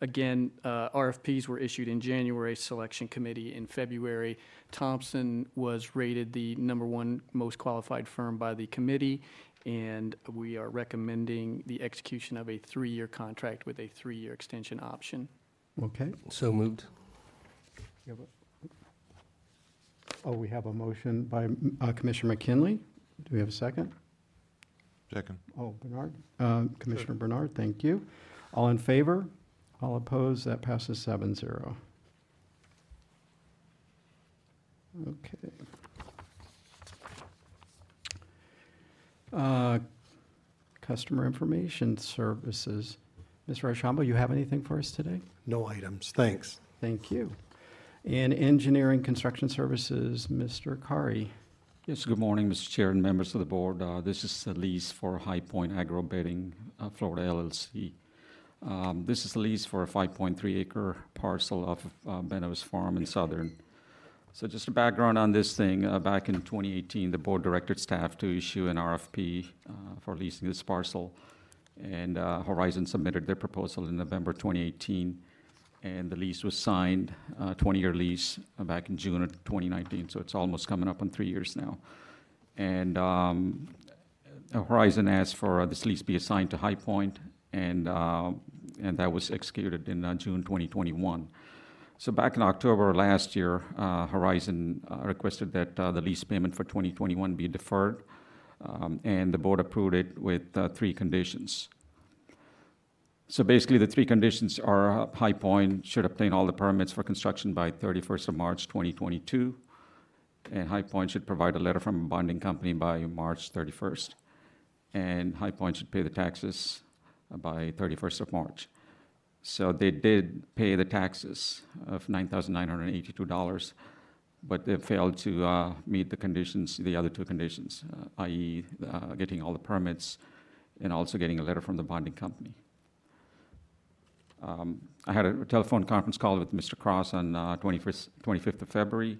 Again, RFPs were issued in January, selection committee in February. Thompson was rated the #1 most qualified firm by the committee, and we are recommending the execution of a 3-year contract with a 3-year extension option. Okay. So moved. We have a motion by Commissioner McKinley. Do we have a second? Second. Oh, Bernard. Commissioner Bernard, thank you. All in favor? All opposed? That passes 7-0. Okay. Customer information services. Mr. Archambault, you have anything for us today? No items, thanks. Thank you. And engineering construction services, Mr. Kari. Yes, good morning, Mr. Chair and members of the board. This is a lease for High Point Agro Bedding, Florida LLC. This is a lease for a 5.3-acre parcel of Benno's Farm in Southern. So just a background on this thing, back in 2018, the board directed staff to issue an RFP for leasing this parcel, and Horizon submitted their proposal in November 2018, and the lease was signed, 20-year lease, back in June of 2019, so it's almost coming up on 3 years now. And Horizon asked for this lease be assigned to High Point, and that was executed in June 2021. So back in October last year, Horizon requested that the lease payment for 2021 be deferred and the board approved it with 3 conditions. So basically, the 3 conditions are High Point should obtain all the permits for construction by 31st of March 2022, and High Point should provide a letter from a bonding company by March 31st, and High Point should pay the taxes by 31st of March. So they did pay the taxes of $9,982, but they failed to meet the conditions, the other 2 conditions, i.e. Getting all the permits and also getting a letter from the bonding company. I had a telephone conference call with Mr. Cross on 25th of February,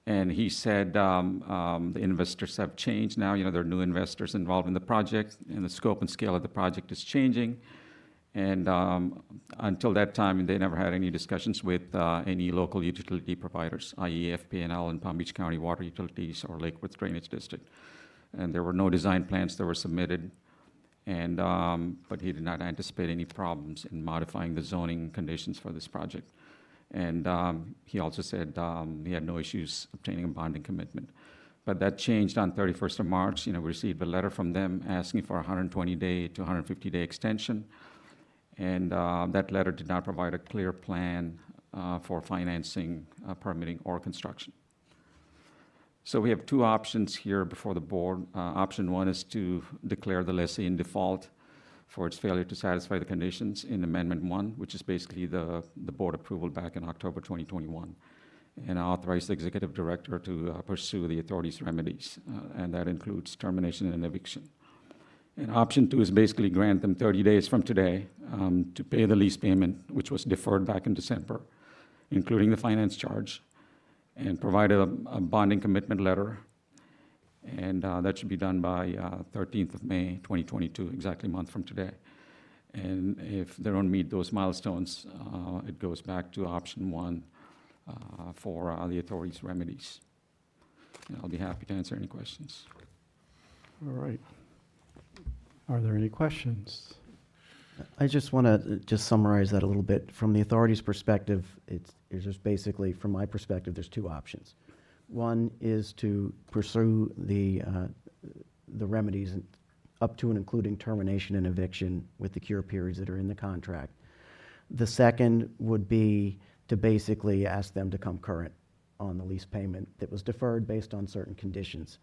and he said the investors have changed now. You know, there are new investors involved in the project, and the scope and scale of the project is changing. And until that time, they never had any discussions with any local utility providers, i.e. FPNL and Palm Beach County Water Utilities or Lake Worth Drainage District. And there were no design plans that were submitted. And, but he did not anticipate any problems in modifying the zoning conditions for this project. And he also said he had no issues obtaining a bonding commitment. But that changed on 31st of March. You know, we received a letter from them asking for a 120-day to 150-day extension. And that letter did not provide a clear plan for financing, permitting, or construction. So we have 2 options here before the board. Option 1 is to declare the lessee in default for its failure to satisfy the conditions in Amendment 1, which is basically the board approval back in October 2021, and authorize the executive director to pursue the authority's remedies, and that includes termination and eviction. And option 2 is basically grant them 30 days from today to pay the lease payment, which was deferred back in December, including the finance charge, and provide a bonding commitment letter. And that should be done by 13th of May, 2022, exactly a month from today. And if they don't meet those milestones, it goes back to option 1 for the authority's remedies. And I'll be happy to answer any questions. All right. Are there any questions? I just want to just summarize that a little bit. From the authority's perspective, it's just basically, from my perspective, there's 2 options. One is to pursue the remedies up to and including termination and eviction with the cure periods that are in the contract. The second would be to basically ask them to come current on the lease payment that was deferred based on certain conditions.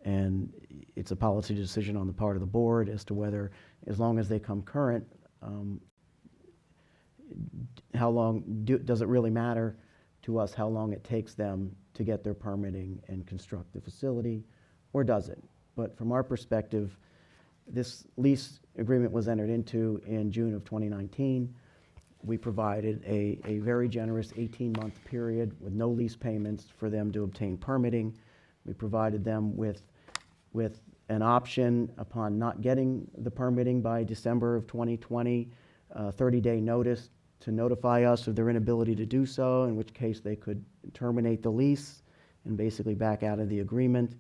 And it's a policy decision on the part of the board as to whether, as long as they come current, how long, does it really matter to us how long it takes them to get their permitting and construct the facility, or does it? But from our perspective, this lease agreement was entered into in June of 2019. We provided a very generous 18-month period with no lease payments for them to obtain permitting. We provided them with an option upon not getting the permitting by December of 2020, 30-day notice to notify us of their inability to do so, in which case they could terminate the lease and basically back out of the agreement.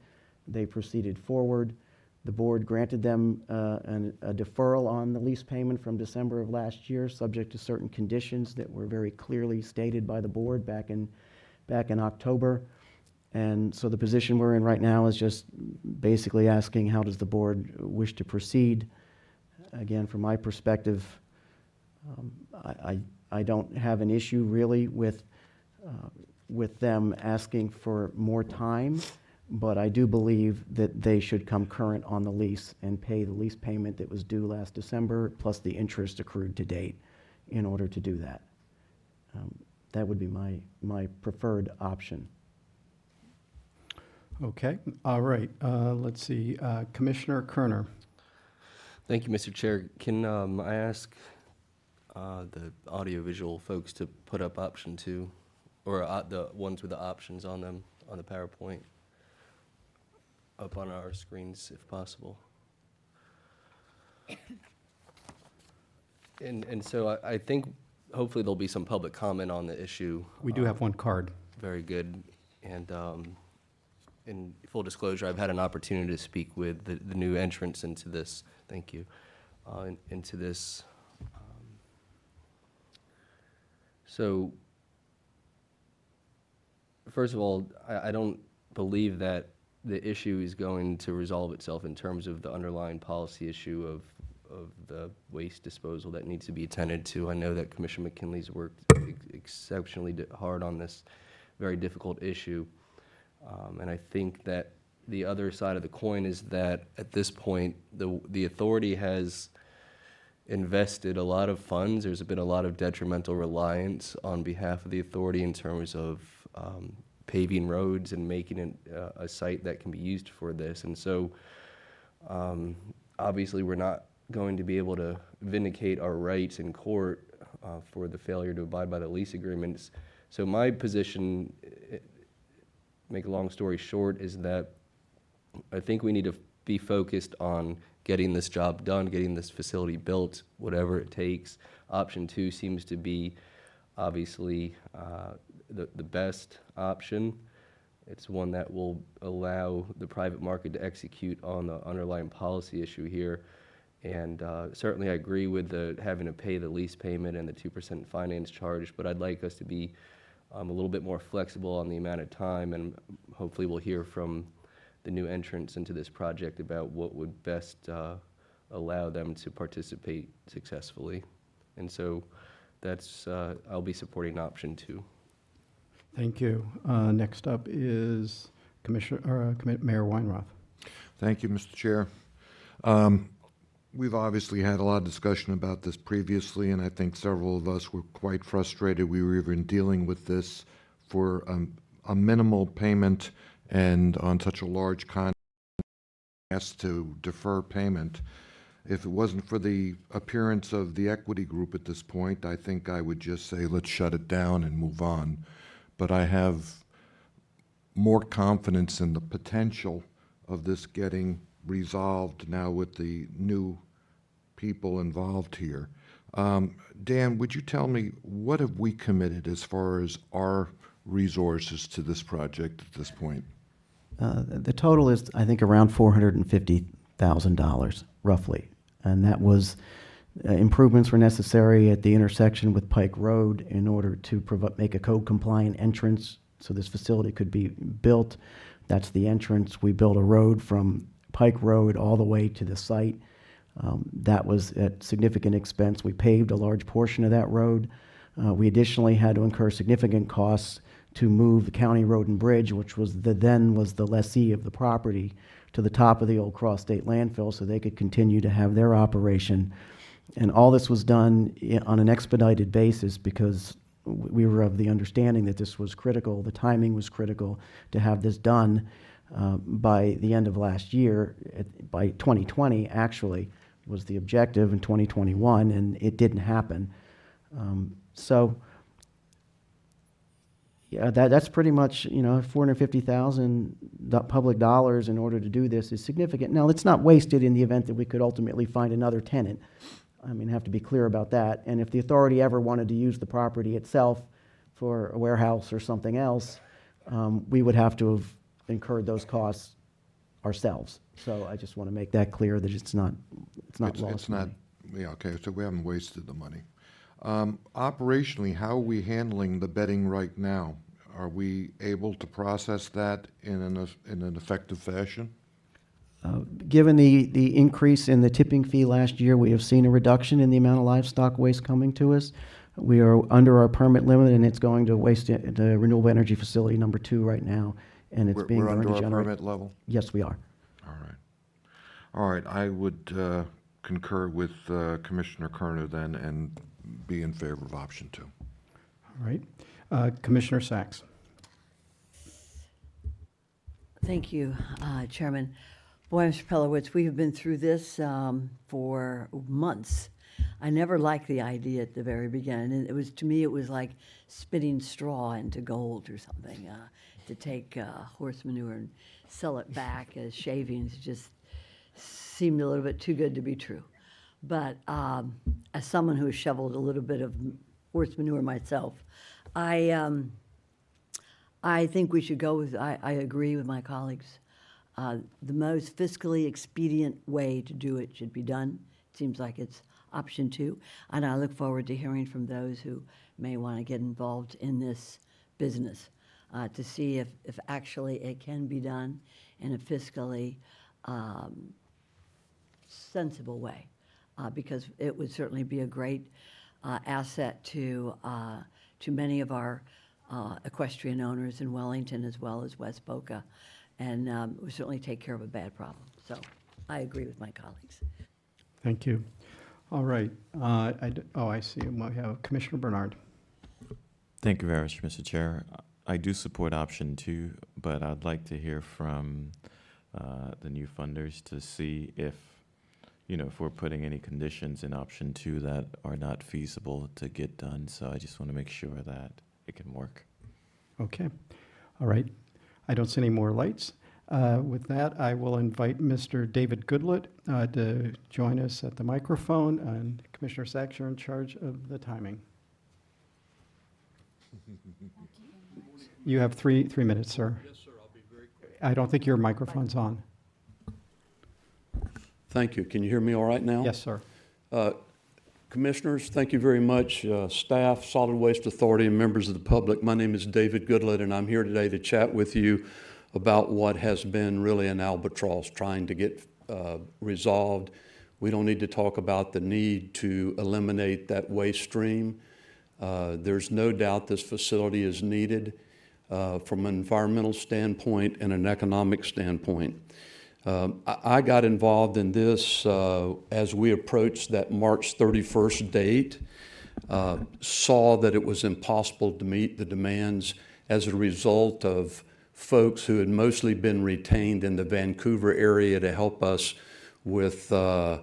They proceeded forward. The board granted them a deferral on the lease payment from December of last year, subject to certain conditions that were very clearly stated by the board back in October. And so the position we're in right now is just basically asking, how does the board wish to proceed? Again, from my perspective, I don't have an issue really with them asking for more time, but I do believe that they should come current on the lease and pay the lease payment that was due last December, plus the interest accrued to date in order to do that. That would be my preferred option. Okay, all right. Let's see. Commissioner Kerner. Thank you, Mr. Chair. Can I ask the audiovisual folks to put up option 2, or the ones with the options on them on the PowerPoint up on our screens, if possible? And so I think hopefully there'll be some public comment on the issue. We do have one card. Very good. And in full disclosure, I've had an opportunity to speak with the new entrants into this. Thank you. Into this. So, first of all, I don't believe that the issue is going to resolve itself in terms of the underlying policy issue of the waste disposal that needs to be attended to. I know that Commissioner McKinley's worked exceptionally hard on this very difficult issue. And I think that the other side of the coin is that at this point, the authority has invested a lot of funds. There's been a lot of detrimental reliance on behalf of the authority in terms of paving roads and making it a site that can be used for this. And so obviously we're not going to be able to vindicate our rights in court for the failure to abide by the lease agreements. So my position, make a long story short, is that I think we need to be focused on getting this job done, getting this facility built, whatever it takes. Option 2 seems to be obviously the best option. It's one that will allow the private market to execute on the underlying policy issue here. And certainly I agree with having to pay the lease payment and the 2% finance charge, but I'd like us to be a little bit more flexible on the amount of time, and hopefully we'll hear from the new entrants into this project about what would best allow them to participate successfully. And so that's, I'll be supporting option 2. Thank you. Next up is Mayor Weinroth. Thank you, Mr. Chair. We've obviously had a lot of discussion about this previously, and I think several of us were quite frustrated. We were even dealing with this for a minimal payment and on such a large contract asked to defer payment. If it wasn't for the appearance of the equity group at this point, I think I would just say let's shut it down and move on. But I have more confidence in the potential of this getting resolved now with the new people involved here. Dan, would you tell me, what have we committed as far as our resources to this project at this point? The total is, I think, around $450,000, roughly. And that was, improvements were necessary at the intersection with Pike Road in order to make a code-compliant entrance so this facility could be built. That's the entrance. We built a road from Pike Road all the way to the site. That was at significant expense. We paved a large portion of that road. We additionally had to incur significant costs to move the county road and bridge, which was the lessee of the property, to the top of the old Cross State landfill so they could continue to have their operation. And all this was done on an expedited basis because we were of the understanding that this was critical, the timing was critical to have this done by the end of last year. By 2020, actually, was the objective in 2021, and it didn't happen. Yeah, that's pretty much, $450,000 public dollars in order to do this is significant. Now, it's not wasted in the event that we could ultimately find another tenant. I mean, have to be clear about that. And if the authority ever wanted to use the property itself for a warehouse or something else, we would have to have incurred those costs ourselves. So I just want to make that clear that it's not lost. It's not, yeah, okay, so we haven't wasted the money. Operationally, how are we handling the bedding right now? Are we able to process that in an effective fashion? Given the increase in the tipping fee last year, we have seen a reduction in the amount of livestock waste coming to us. We are under our permit limit, and it's going to the Renewable Energy Facility number 2 right now, and it's being We're burned to under our generate. permit level? Yes, we are. All right. All right, I would concur with Commissioner Kerner then and be in favor of option 2. All right. Commissioner Sacks. Thank you, Chairman. Boy, Mr. Pelowitz, we have been through this for months. I never liked the idea at the very beginning. To me, it was like spitting straw into gold or something. To take horse manure and sell it back as shavings just seemed a little bit too good to be true. But as someone who has shoveled a little bit of horse manure myself, I think we should go with, I agree with my colleagues. The most fiscally expedient way to do it should be done. It seems like it's option 2. And I look forward to hearing from those who may want to get involved in this business. to see if actually it can be done in a fiscally sensible way, because it would certainly be a great asset to many of our equestrian owners in Wellington as well as West Boca, and would certainly take care of a bad problem. So I agree with my colleagues. Thank you. All right. I see. We have Commissioner Bernard. Thank you very much, Mr. Chair. I do support option 2, but I'd like to hear from the new funders to see if we're putting any conditions in option 2 that are not feasible to get done. So I just want to make sure that it can work. Okay. All right. I don't see any more lights. With that, I will invite Mr. David Goodlett to join us at the microphone, and Commissioner Sachs, you're in charge of the timing. You have three minutes, sir. Yes, sir. I'll be very quick. I don't think your microphone's on. Thank you. Can you hear me all right now? Yes, sir. Commissioners, thank you very much. Staff, Solid Waste Authority, and members of the public. My name is David Goodlett, and I'm here today to chat with you about what has been really an albatross trying to get resolved. We don't need to talk about the need to eliminate that waste stream. There's no doubt this facility is needed from an environmental standpoint and an economic standpoint. I got involved in this as we approached that March 31st date, saw that it was impossible to meet the demands as a result of folks who had mostly been retained in the Vancouver area to help us with the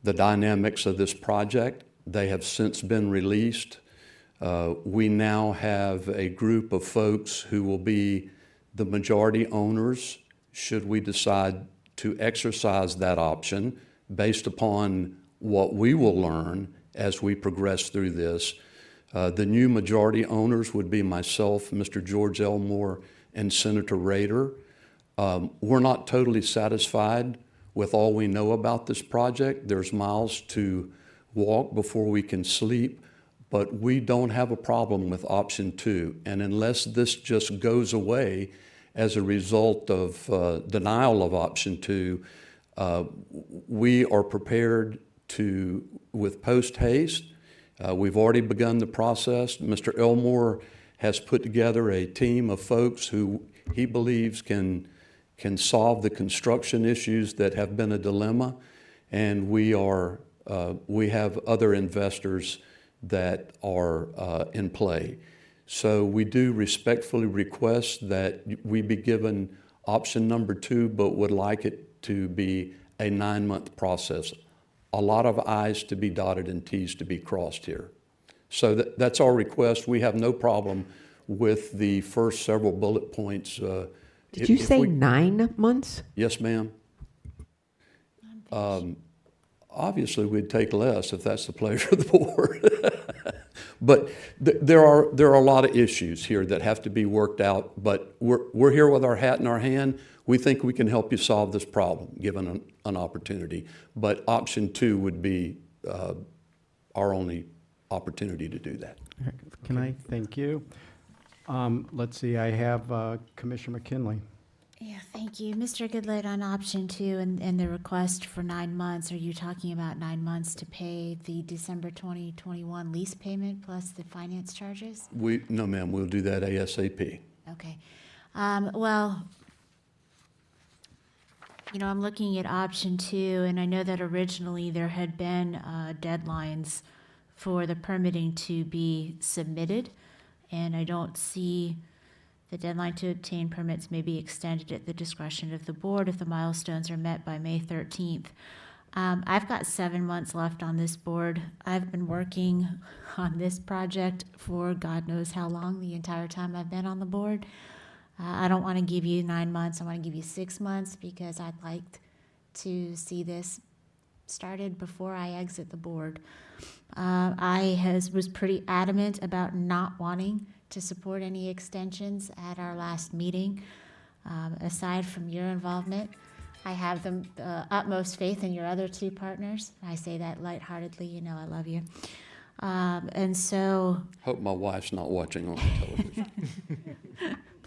dynamics of this project. They have since been released. We now have a group of folks who will be the majority owners should we decide to exercise that option based upon what we will learn as we progress through this. The new majority owners would be myself, Mr. George Elmore, and Senator Rader. We're not totally satisfied with all we know about this project. There's miles to walk before we can sleep, but we don't have a problem with option 2. And unless this just goes away as a result of denial of option 2, we are prepared to, with post haste, we've already begun the process. Mr. Elmore has put together a team of folks who he believes can solve the construction issues that have been a dilemma, and we have other investors that are in play. So we do respectfully request that we be given option number 2, but would like it to be a 9-month process. A lot of I's to be dotted and T's to be crossed here. So that's our request. We have no problem with the first several bullet points. Did you say 9 months? Yes, ma'am. Obviously, we'd take less if that's the pleasure of the board. But there are a lot of issues here that have to be worked out. But we're here with our hat in our hand. We think we can help you solve this problem, given an opportunity. But option 2 would be our only opportunity to do that. Can I thank you? Let's see, I have Commissioner McKinley. Yeah, thank you. Mr. Goodlett, on option 2 and the request for 9 months, are you talking about 9 months to pay the December 2021 lease payment plus the finance charges? No, ma'am, we'll do that ASAP. Okay. Well, I'm looking at option 2, and I know that originally there had been deadlines for the permitting to be submitted, and I don't see the deadline to obtain permits may be extended at the discretion of the board if the milestones are met by May 13th. I've got 7 months left on this board. I've been working on this project for God knows how long, the entire time I've been on the board. I don't want to give you 9 months. I want to give you 6 months because I'd like to see this started before I exit the board. I was pretty adamant about not wanting to support any extensions at our last meeting. Aside from your involvement, I have the utmost faith in your other 2 partners. I say that lightheartedly, I love you. And so... Hope my wife's not watching on television.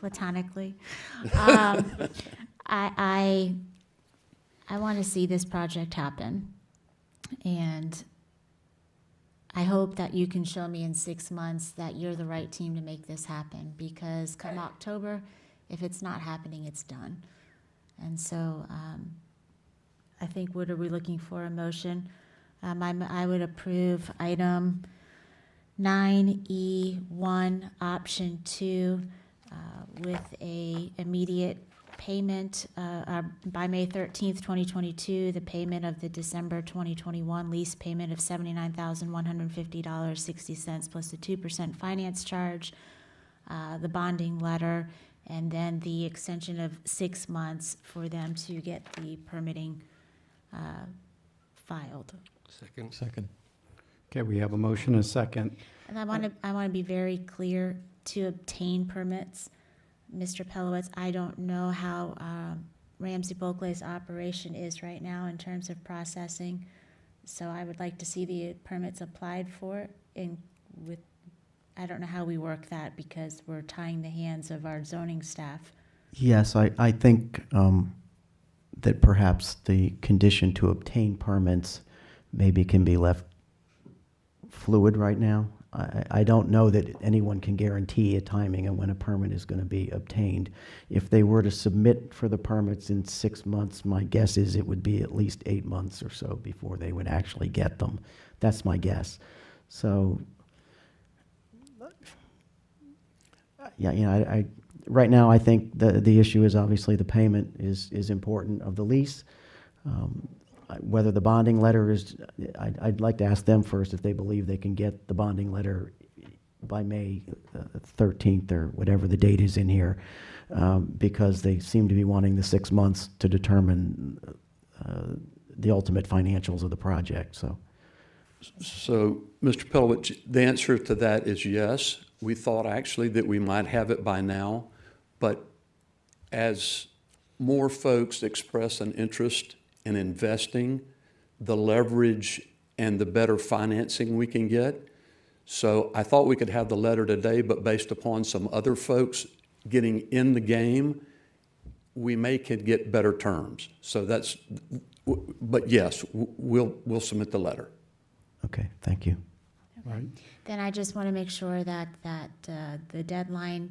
platonically. I want to see this project happen, and I hope that you can show me in 6 months that you're the right team to make this happen, because come October, if it's not happening, it's done. And so I think, what are we looking for, a motion? I would approve item 9E1, option 2, with a immediate payment by May 13th, 2022, the payment of the December 2021 lease payment of $79,150.60 plus the 2% finance charge, the bonding letter, and then the extension of 6 months for them to get the permitting filed. Second. Okay, we have a motion and a second. And I want to be very clear, to obtain permits, Mr. Pelowitz, I don't know how Ramsey Bulkley's operation is right now in terms of processing. So I would like to see the permits applied for, and I don't know how we work that, because we're tying the hands of our zoning staff. Yes, I think that perhaps the condition to obtain permits maybe can be left fluid right now. I don't know that anyone can guarantee a timing on when a permit is going to be obtained. If they were to submit for the permits in 6 months, my guess is it would be at least 8 months or so before they would actually get them. That's my guess. So, yeah, right now I think the issue is obviously the payment is important of the lease. Whether the bonding letter is, I'd like to ask them first if they believe they can get the bonding letter by May 13th or whatever the date is in here, because they seem to be wanting the 6 months to determine the ultimate financials of the project. So, Mr. Pelowitz, the answer to that is yes. We thought actually that we might have it by now, but as more folks express an interest in investing, the leverage and the better financing we can get. So I thought we could have the letter today, but based upon some other folks getting in the game, we could get better terms. So but yes, we'll submit the letter. okay, thank you. Right. Then I just want to make sure that the deadline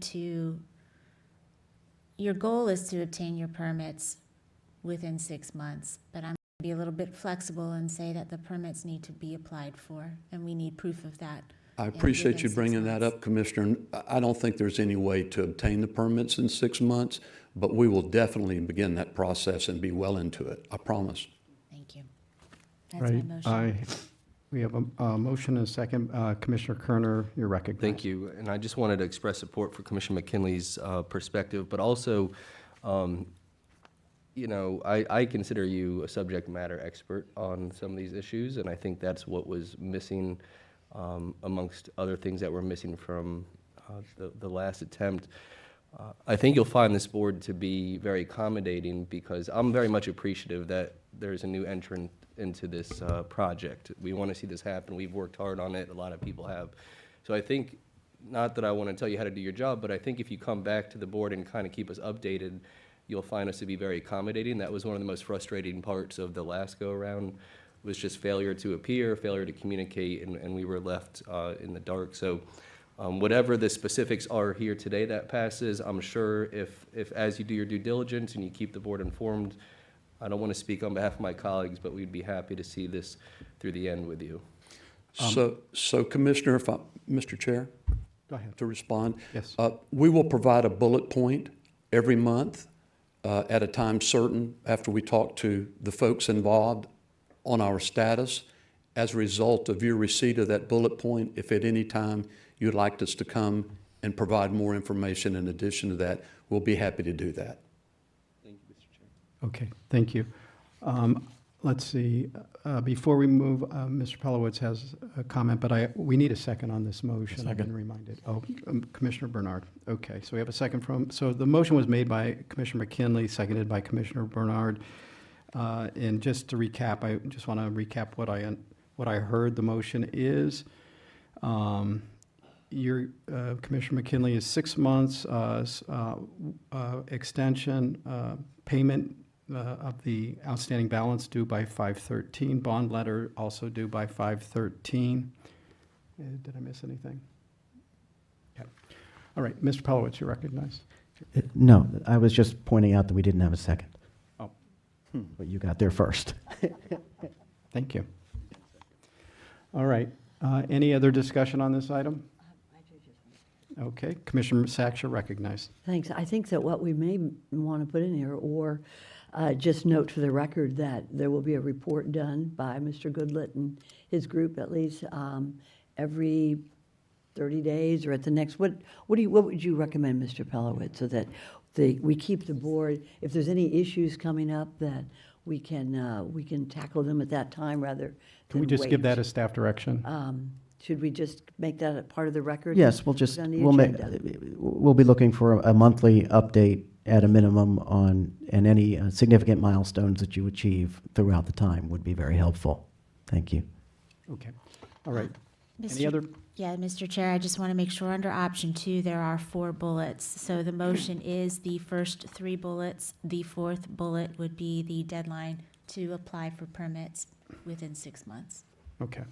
your goal is to obtain your permits within 6 months, but I'm going to be a little bit flexible and say that the permits need to be applied for, and we need proof of that. I appreciate within you 6 bringing that months. up, Commissioner. I don't think there's any way to obtain the permits in 6 months, but we will definitely begin that process and be well into it. I promise. Thank you. That's my Right. motion. We have a motion and a second. Commissioner Kerner, you're recognized. Thank you. And I just wanted to express support for Commissioner McKinley's perspective, but also, I consider you a subject matter expert on some of these issues, and I think that's what was missing amongst other things that were missing from the last attempt. I think you'll find this board to be very accommodating, because I'm very much appreciative that there's a new entrant into this project. We want to see this happen. We've worked hard on it. A lot of people have. So I think, not that I want to tell you how to do your job, but I think if you come back to the board and kind of keep us updated, you'll find us to be very accommodating. That was one of the most frustrating parts of the last go-around, was just failure to appear, failure to communicate, and we were left in the dark. So whatever the specifics are here today that passes, I'm sure if as you do your due diligence and you keep the board informed, I don't want to speak on behalf of my colleagues, but we'd be happy to see this through the end with you. So Commissioner, Mr. Chair, Go ahead. to respond. Yes. We will provide a bullet point every month at a time certain after we talk to the folks involved on our status. As a result of your receipt of that bullet point, if at any time you'd like us to come and provide more information in addition to that, we'll be happy to do that. Thank you, Mr. Chair. Okay, thank you. Let's see, before we move, Mr. Pelowitz has a comment, but we need a second on this motion. I've been reminded. Commissioner Bernard. Okay, so we have a second so the motion was made by Commissioner McKinley, seconded by Commissioner Bernard. And just to recap, I just want to recap what I heard the motion is. your, Commissioner McKinley, is 6 months extension, payment of the outstanding balance due by 5/13, bond letter also due by 5/13. Did I miss anything? Okay. All right, Mr. Pelowitz, you're recognized. No, I was just pointing out that we didn't have a second. Oh. But you got there first. Thank you. All right, any other discussion on this item? Okay, Commissioner Sacks, you're recognized. Thanks. I think that what we may want to put in here, or just note for the record that there will be a report done by Mr. Goodlett and his group at least every 30 days or at the next, what would you recommend, Mr. Pelowitz, so that we keep the board, if there's any issues coming up, that we can tackle them at that time rather than Can we just give wait? that as staff direction? Should we just make that a part of the record? Yes, Put it on the agenda? we'll be looking for a monthly update at a minimum on, and any significant milestones that you achieve throughout the time would be very helpful. Thank you. Okay, all right. Any Mr. other? Yeah, Mr. Chair, I just want to make sure under option 2, there are 4 bullets. So the motion is the first 3 bullets. The 4th bullet would be the deadline to apply for permits within 6 months. Okay.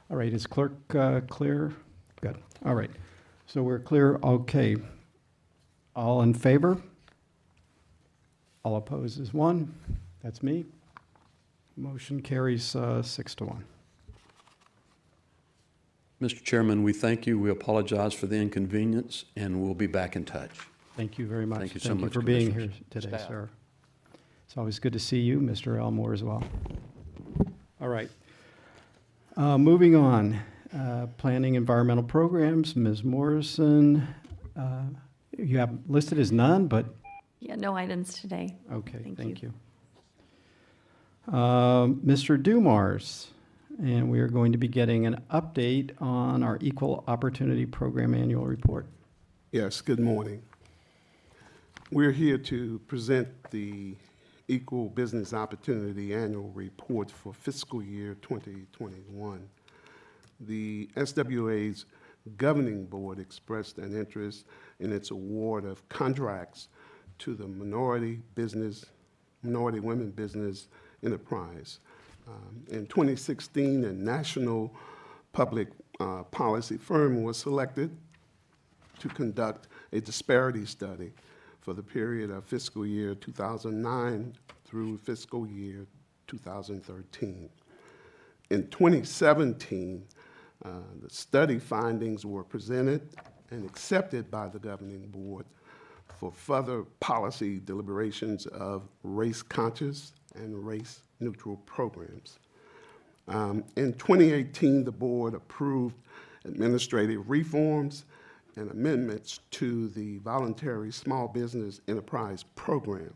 All right, is clerk clear? Good, all right. So we're clear, okay. All in favor? All opposed is 1. That's me. Motion carries 6-1. Mr. Chairman, we thank you. We apologize for the inconvenience, and we'll be back in touch. Thank you very much. Thank you so much, for being here Commissioners. today, Staff. sir. It's always good to see you, Mr. Elmore, as well. All right. Moving on, planning environmental programs, Ms. Morrison. You have listed as none, but, Yeah, no items today. okay, Thank thank you. Mr. Dumars, and we are going to be getting an update on our Equal Opportunity Program Annual Report. Yes, good morning. We're here to present the Equal Business Opportunity Annual Report for fiscal year 2021. The SWA's governing board expressed an interest in its award of contracts to the Minority Women Business Enterprise. In 2016, a national public policy firm was selected to conduct a disparity study for the period of fiscal year 2009 through fiscal year 2013. In 2017, the study findings were presented and accepted by the governing board for further policy deliberations of race-conscious and race-neutral programs. In 2018, the board approved administrative reforms and amendments to the Voluntary Small Business Enterprise Program.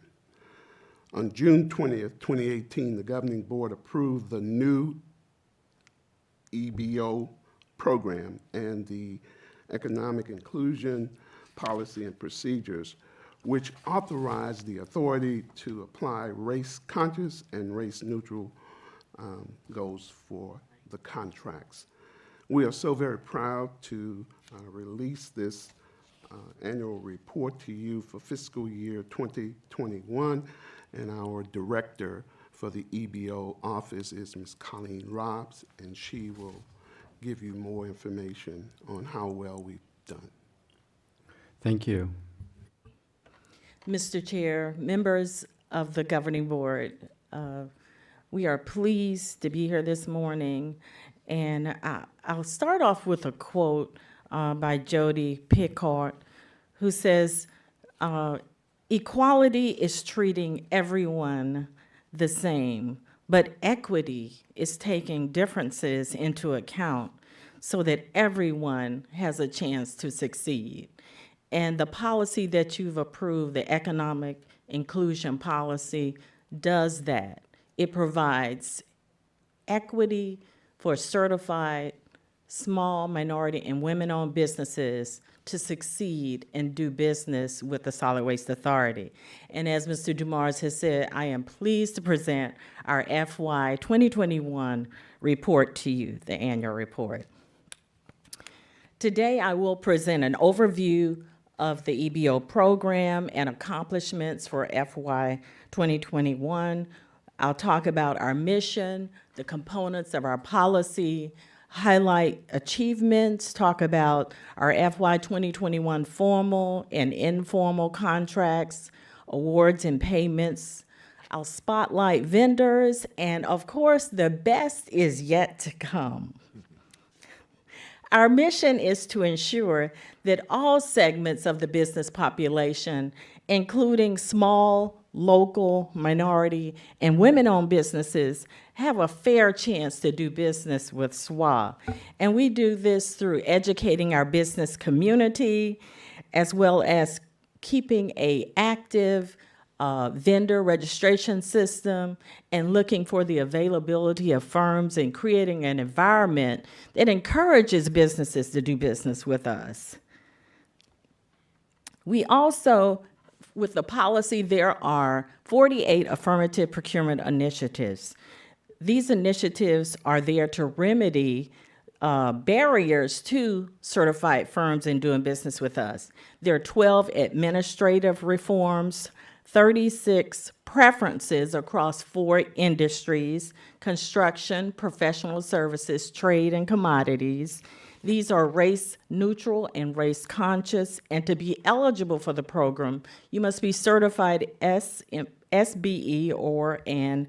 On June 20th, 2018, the governing board approved the new EBO program and the Economic Inclusion Policy and Procedures, which authorized the authority to apply race-conscious and race-neutral goals for the contracts. We are so very proud to release this annual report to you for fiscal year 2021, and our director for the EBO office is Ms. Colleen Robbs, and she will give you more information on how well we've done. Thank you. Mr. Chair, members of the governing board, we are pleased to be here this morning, and I'll start off with a quote by Jody Pickard, who says, "Equality is treating everyone the same, but equity is taking differences into account so that everyone has a chance to succeed." And the policy that you've approved, the economic inclusion policy, does that. It provides equity for certified small, minority, and women-owned businesses to succeed and do business with the Solid Waste Authority. And as Mr. Dumars has said, I am pleased to present our FY 2021 report to you, the annual report. Today, I will present an overview of the EBO program and accomplishments for FY 2021. I'll talk about our mission, the components of our policy, highlight achievements, talk about our FY 2021 formal and informal contracts, awards and payments. I'll spotlight vendors, and of course, the best is yet to come. Our mission is to ensure that all segments of the business population, including small, local, minority, and women-owned businesses, have a fair chance to do business with SWA. And we do this through educating our business community, as well as keeping an active vendor registration system and looking for the availability of firms and creating an environment that encourages businesses to do business with us. We also, with the policy, there are 48 affirmative procurement initiatives. These initiatives are there to remedy barriers to certified firms in doing business with us. There are 12 administrative reforms, 36 preferences across 4 industries: construction, professional services, trade, and commodities. These are race neutral and race conscious, and to be eligible for the program, you must be certified SBE or an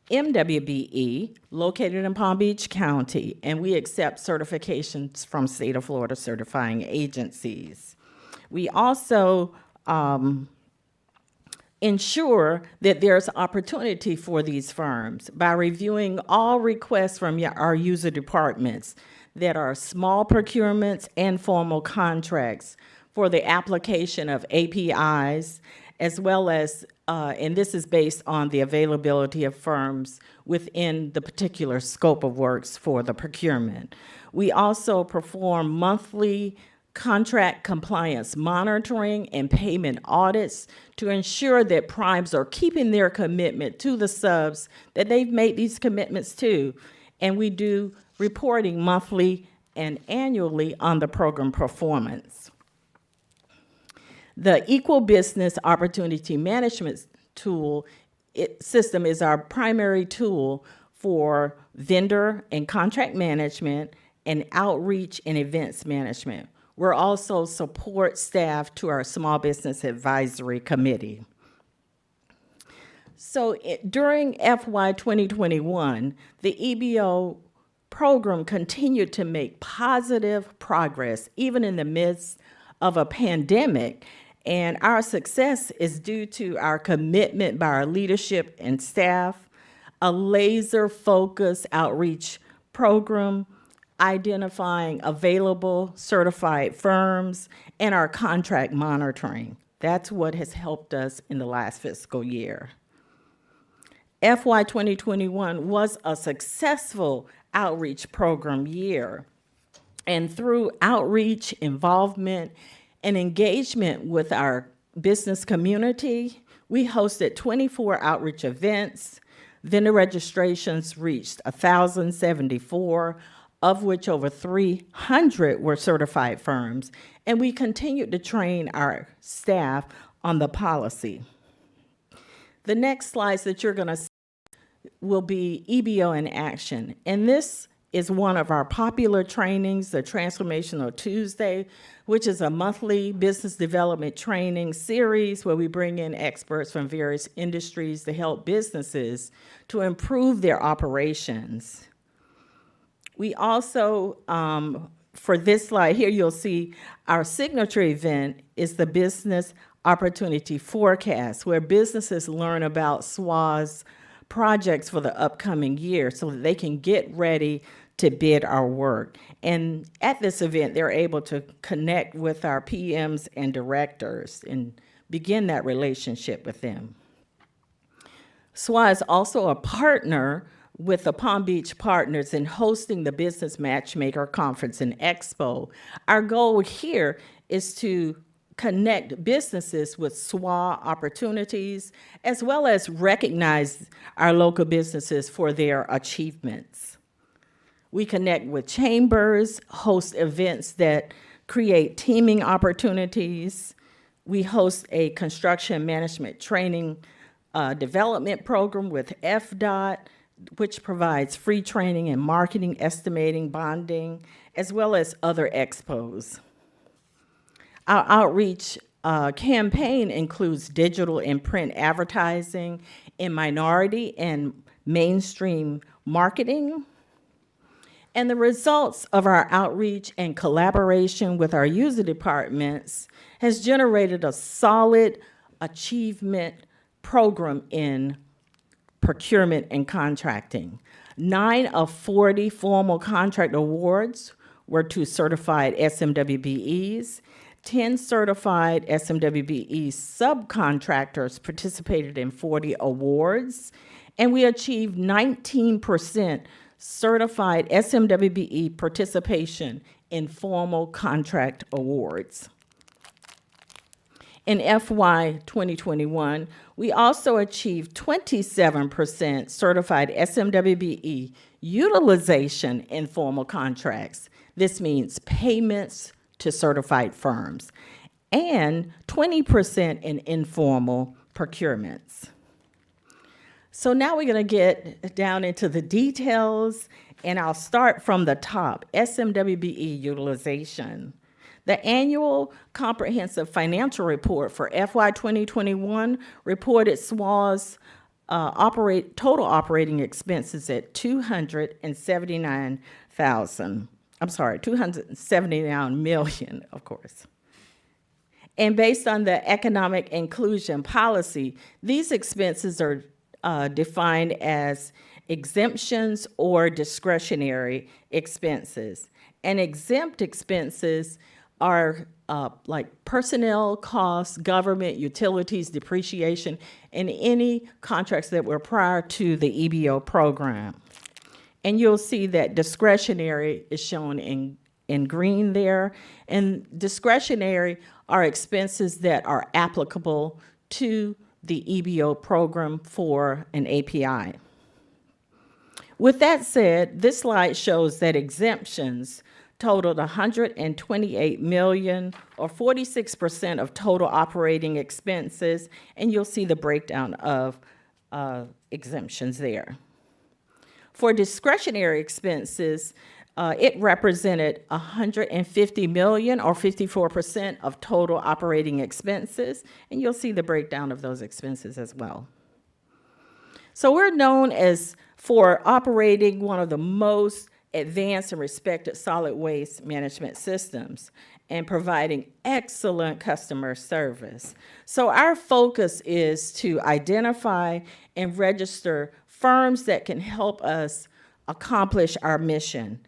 MWBE located in Palm Beach County, and we accept certifications from State of Florida certifying agencies. We also ensure that there's opportunity for these firms by reviewing all requests from our user departments that are small procurements and formal contracts for the application of APIs, as well as, and this is based on the availability of firms within the particular scope of works for the procurement. We also perform monthly contract compliance monitoring and payment audits to ensure that primes are keeping their commitment to the subs that they've made these commitments to. And we do reporting monthly and annually on the program performance. The Equal Business Opportunity Management system is our primary tool for vendor and contract management and outreach and events management. We're also support staff to our Small Business Advisory Committee. So during FY 2021, the EBO program continued to make positive progress, even in the midst of a pandemic. And our success is due to our commitment by our leadership and staff, a laser-focused outreach program, identifying available certified firms, and our contract monitoring. That's what has helped us in the last fiscal year. FY 2021 was a successful outreach program year. And through outreach, involvement, and engagement with our business community, we hosted 24 outreach events. Vendor registrations reached 1,074, of which over 300 were certified firms, and we continued to train our staff on the policy. The next slides that you're going to see will be EBO in action, and this is one of our popular trainings, the Transformational Tuesday, which is a monthly business development training series where we bring in experts from various industries to help businesses to improve their operations. We also, for this slide here, you'll see our signature event is the Business Opportunity Forecast, where businesses learn about SWA's projects for the upcoming year so that they can get ready to bid our work. And at this event, they're able to connect with our PMs and directors and begin that relationship with them. SWA is also a partner with the Palm Beach Partners in hosting the Business Matchmaker Conference and Expo. Our goal here is to connect businesses with SWA opportunities, as well as recognize our local businesses for their achievements. We connect with chambers, host events that create teaming opportunities. We host a construction management training development program with FDOT, which provides free training in marketing, estimating, bonding, as well as other expos. Our outreach campaign includes digital and print advertising in minority and mainstream marketing. And the results of our outreach and collaboration with our user departments has generated a solid achievement program in procurement and contracting. 9 of 40 formal contract awards were to certified SMWBEs. 10 certified SMWBE subcontractors participated in 40 awards, and we achieved 19% certified SMWBE participation in formal contract awards. In FY 2021, we also achieved 27% certified SMWBE utilization in formal contracts. This means payments to certified firms, and 20% in informal procurements. So now we're going to get down into the details, and I'll start from the top, SMWBE utilization. The annual comprehensive financial report for FY 2021 reported SWA's total operating expenses at $279 million, of course. And based on the economic inclusion policy, these expenses are defined as exemptions or discretionary expenses. And exempt expenses are like personnel costs, government, utilities, depreciation, and any contracts that were prior to the EBO program. And you'll see that discretionary is shown in green there. And discretionary are expenses that are applicable to the EBO program for an API. With that said, this slide shows that exemptions totaled $128 million, or 46% of total operating expenses, and you'll see the breakdown of exemptions there. For discretionary expenses, it represented $150 million, or 54% of total operating expenses, and you'll see the breakdown of those expenses as well. So we're known as for operating one of the most advanced and respected solid waste management systems and providing excellent customer service. So our focus is to identify and register firms that can help us accomplish our mission.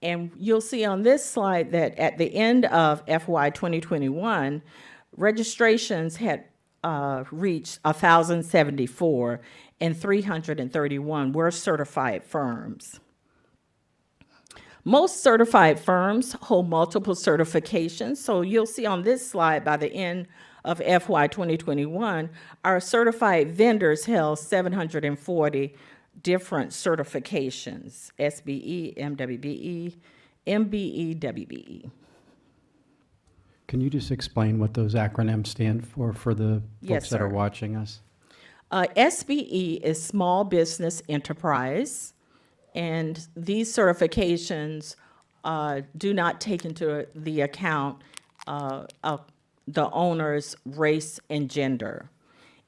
And you'll see on this slide that at the end of FY 2021, registrations had reached 1,074, and 331 were certified firms. Most certified firms hold multiple certifications, so you'll see on this slide by the end of FY 2021, our certified vendors held 740 different certifications, SBE, MWBE, MBE, WBE. Can you just explain what those acronyms stand for the Yes, folks that are sir. watching us? SBE is Small Business Enterprise, and these certifications do not take into the account the owner's race and gender.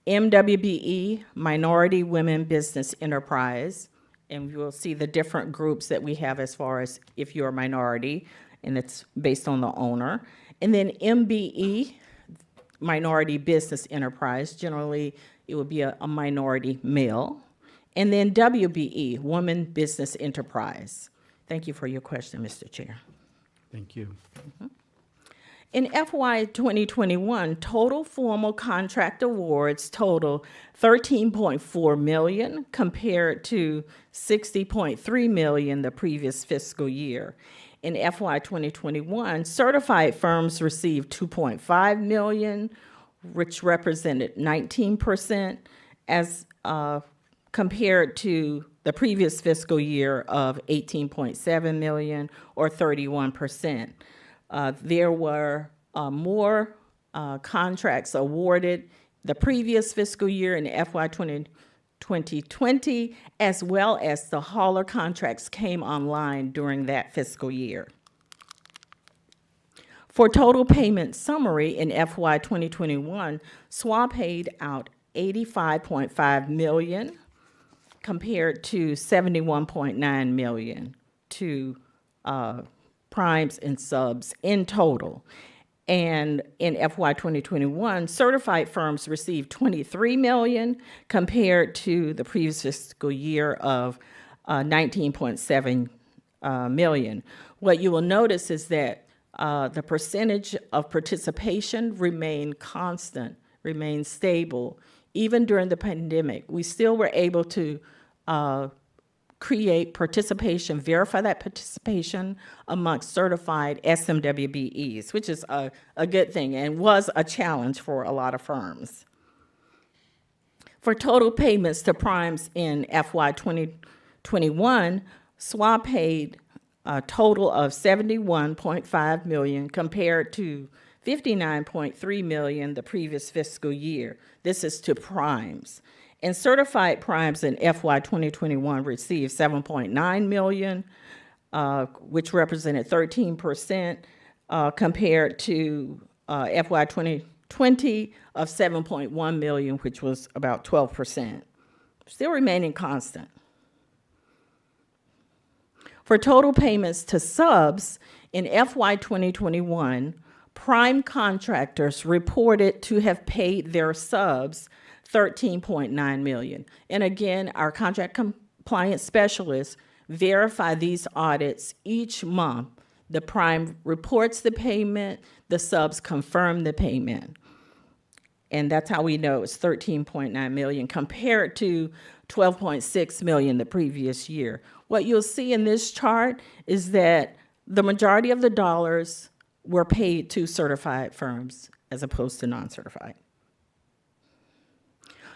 MWBE, Minority Women Business Enterprise, and you will see the different groups that we have as far as if you're a minority, and it's based on the owner. And then MBE, Minority Business Enterprise, generally it would be a minority male. And then WBE, Woman Business Enterprise. Thank you for your question, Mr. Chair. Thank you. In FY 2021, total formal contract awards total $13.4 million compared to $60.3 million the previous fiscal year. In FY 2021, certified firms received $2.5 million, which represented 19%, as compared to the previous fiscal year of $18.7 million, or 31%. There were more contracts awarded the previous fiscal year in FY 2020, as well as the hauler contracts came online during that fiscal year. For total payment summary in FY 2021, SWA paid out $85.5 million compared to $71.9 million to primes and subs in total. And in FY 2021, certified firms received $23 million compared to the previous fiscal year of $19.7 million. What you will notice is that the percentage of participation remained constant, remained stable. Even during the pandemic, we still were able to create participation, verify that participation amongst certified SMWBEs, which is a good thing and was a challenge for a lot of firms. For total payments to primes in FY 2021, SWA paid a total of $71.5 million compared to $59.3 million the previous fiscal year. This is to primes. And certified primes in FY 2021 received $7.9 million, which represented 13%, compared to FY 2020 of $7.1 million, which was about 12%, still remaining constant. For total payments to subs in FY 2021, prime contractors reported to have paid their subs $13.9 million. And again, our contract compliance specialists verify these audits each month. The prime reports the payment, the subs confirm the payment. And that's how we know it's $13.9 million compared to $12.6 million the previous year. What you'll see in this chart is that the majority of the dollars were paid to certified firms as opposed to non-certified.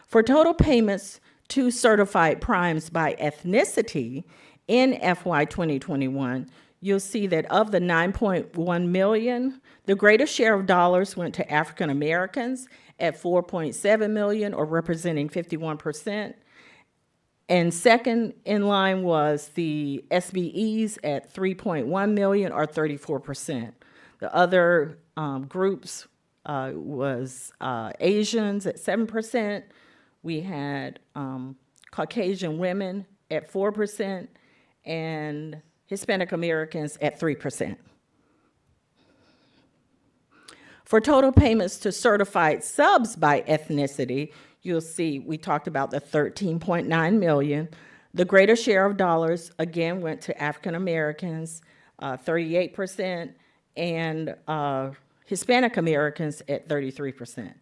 For total payments to certified primes by ethnicity in FY 2021, you'll see that of the $9.1 million, the greatest share of dollars went to African Americans at $4.7 million, or representing 51%. And second in line was the SBEs at $3.1 million, or 34%. The other groups was Asians at 7%. We had Caucasian women at 4%, and Hispanic Americans at 3%. For total payments to certified subs by ethnicity, you'll see we talked about the $13.9 million. The greater share of dollars, again, went to African Americans, 38%, and Hispanic Americans at 33%.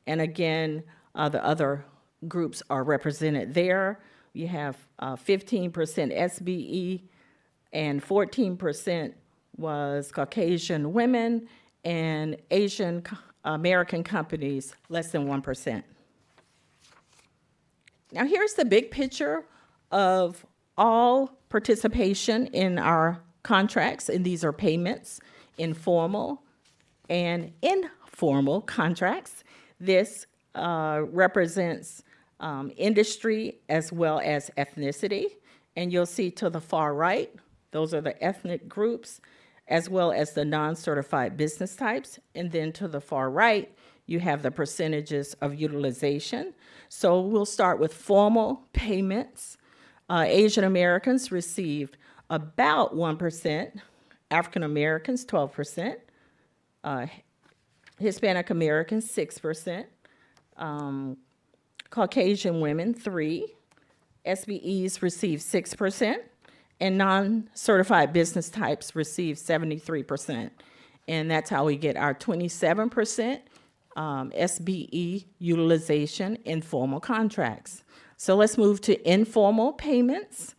And again, the other groups are represented there. You have 15% SBE, and 14% was Caucasian women, and Asian American companies, less than 1%. Now here's the big picture of all participation in our contracts, and these are payments in formal and informal contracts. This represents industry as well as ethnicity, and you'll see to the far right, those are the ethnic groups, as well as the non-certified business types, and then to the far right, you have the percentages of utilization. So we'll start with formal payments. Asian Americans received about 1%, African Americans 12%, Hispanic Americans 6%, Caucasian women 3%, SBEs received 6%, and non-certified business types received 73%. And that's how we get our 27% SBE utilization in formal contracts. So let's move to informal payments.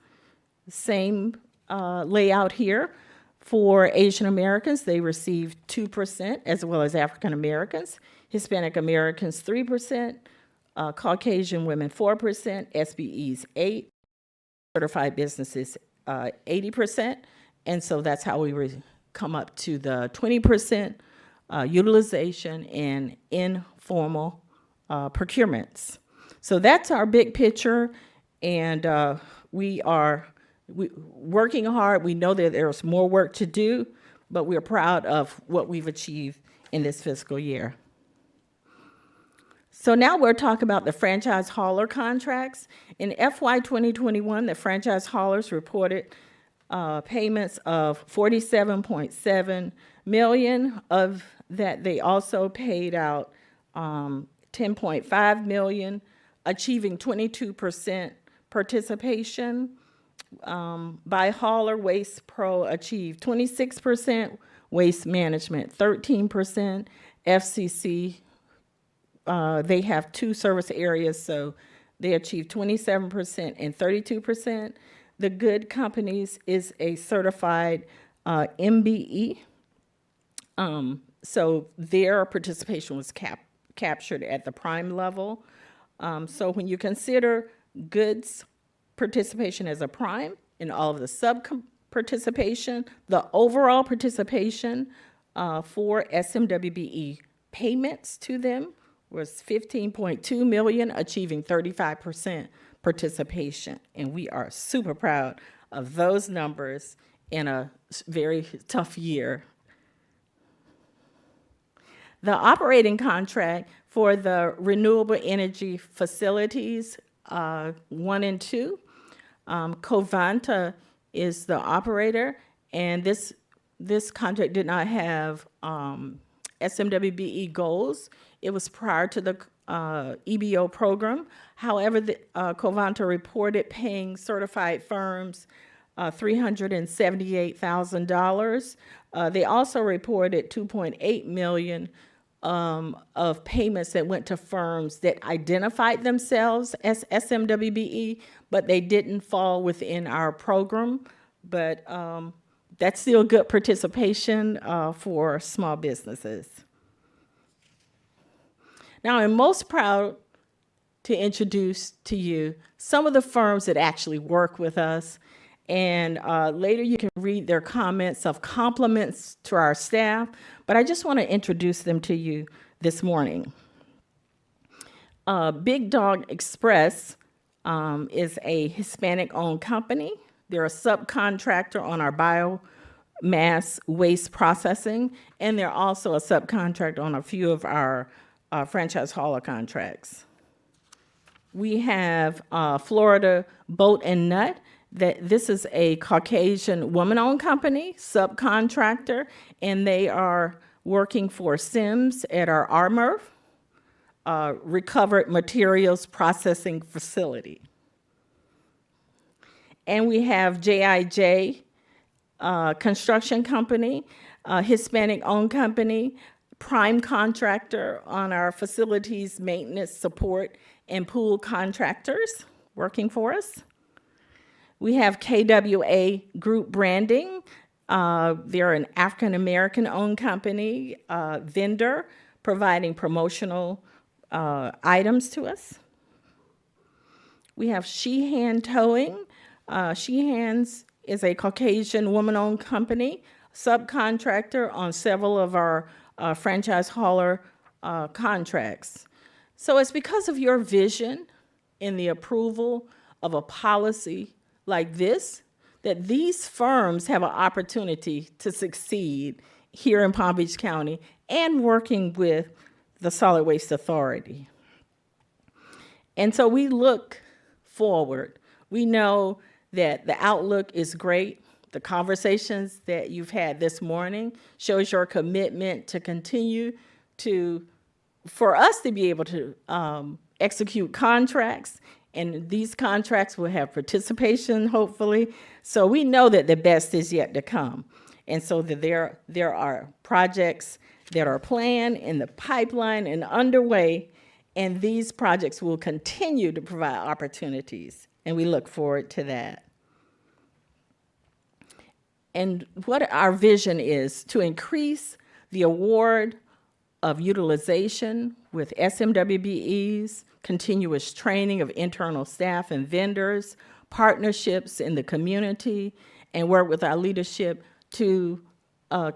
Same layout here. For Asian Americans, they received 2%, as well as African Americans. Hispanic Americans 3%, Caucasian women 4%, SBEs 8%, certified businesses 80%. And so that's how we come up to the 20% utilization in informal procurements. So that's our big picture, and we are working hard. We know that there's more work to do, but we're proud of what we've achieved in this fiscal year. So now we're talking about the franchise hauler contracts. In FY 2021, the franchise haulers reported payments of $47.7 million. Of that, they also paid out $10.5 million, achieving 22% participation. By hauler, Waste Pro achieved 26%, Waste Management 13%, FCC, they have 2 service areas, so they achieved 27% and 32%. The Good Companies is a certified MBE, so their participation was captured at the prime level. So when you consider Good's participation as a prime and all of the sub-participation, the overall participation for SMWBE payments to them was $15.2 million, achieving 35% participation. And we are super proud of those numbers in a very tough year. The operating contract for the renewable energy facilities 1 and 2, Covanta is the operator, and this contract did not have SMWBE goals. It was prior to the EBO program. However, Covanta reported paying certified firms $378,000. They also reported $2.8 million of payments that went to firms that identified themselves as SMWBE, but they didn't fall within our program. But that's still good participation for small businesses. Now, I'm most proud to introduce to you some of the firms that actually work with us. And later you can read their comments of compliments to our staff, but I just want to introduce them to you this morning. Big Dog Express is a Hispanic-owned company. They're a subcontractor on our biomass waste processing, and they're also a subcontractor on a few of our franchise hauler contracts. We have Florida Boat and Nut. This is a Caucasian woman-owned company, subcontractor, and they are working for Sims at our RMERF, Recovered Materials Processing Facility. And we have JIJ Construction Company, Hispanic-owned company, prime contractor on our facilities maintenance support and pool contractors working for us. We have KWA Group Branding. They're an African-American owned company, vendor, providing promotional items to us. We have Sheehan Towing. Sheehan's is a Caucasian woman-owned company, subcontractor on several of our franchise hauler contracts. So it's because of your vision in the approval of a policy like this that these firms have an opportunity to succeed here in Palm Beach County and working with the Solid Waste Authority. And so we look forward. We know that the outlook is great. The conversations that you've had this morning shows your commitment to continue for us to be able to execute contracts, and these contracts will have participation, hopefully. So we know that the best is yet to come. And so that there are projects that are planned in the pipeline and underway, and these projects will continue to provide opportunities, and we look forward to that. And what our vision is to increase the award of utilization with SMWBEs, continuous training of internal staff and vendors, partnerships in the community and work with our leadership to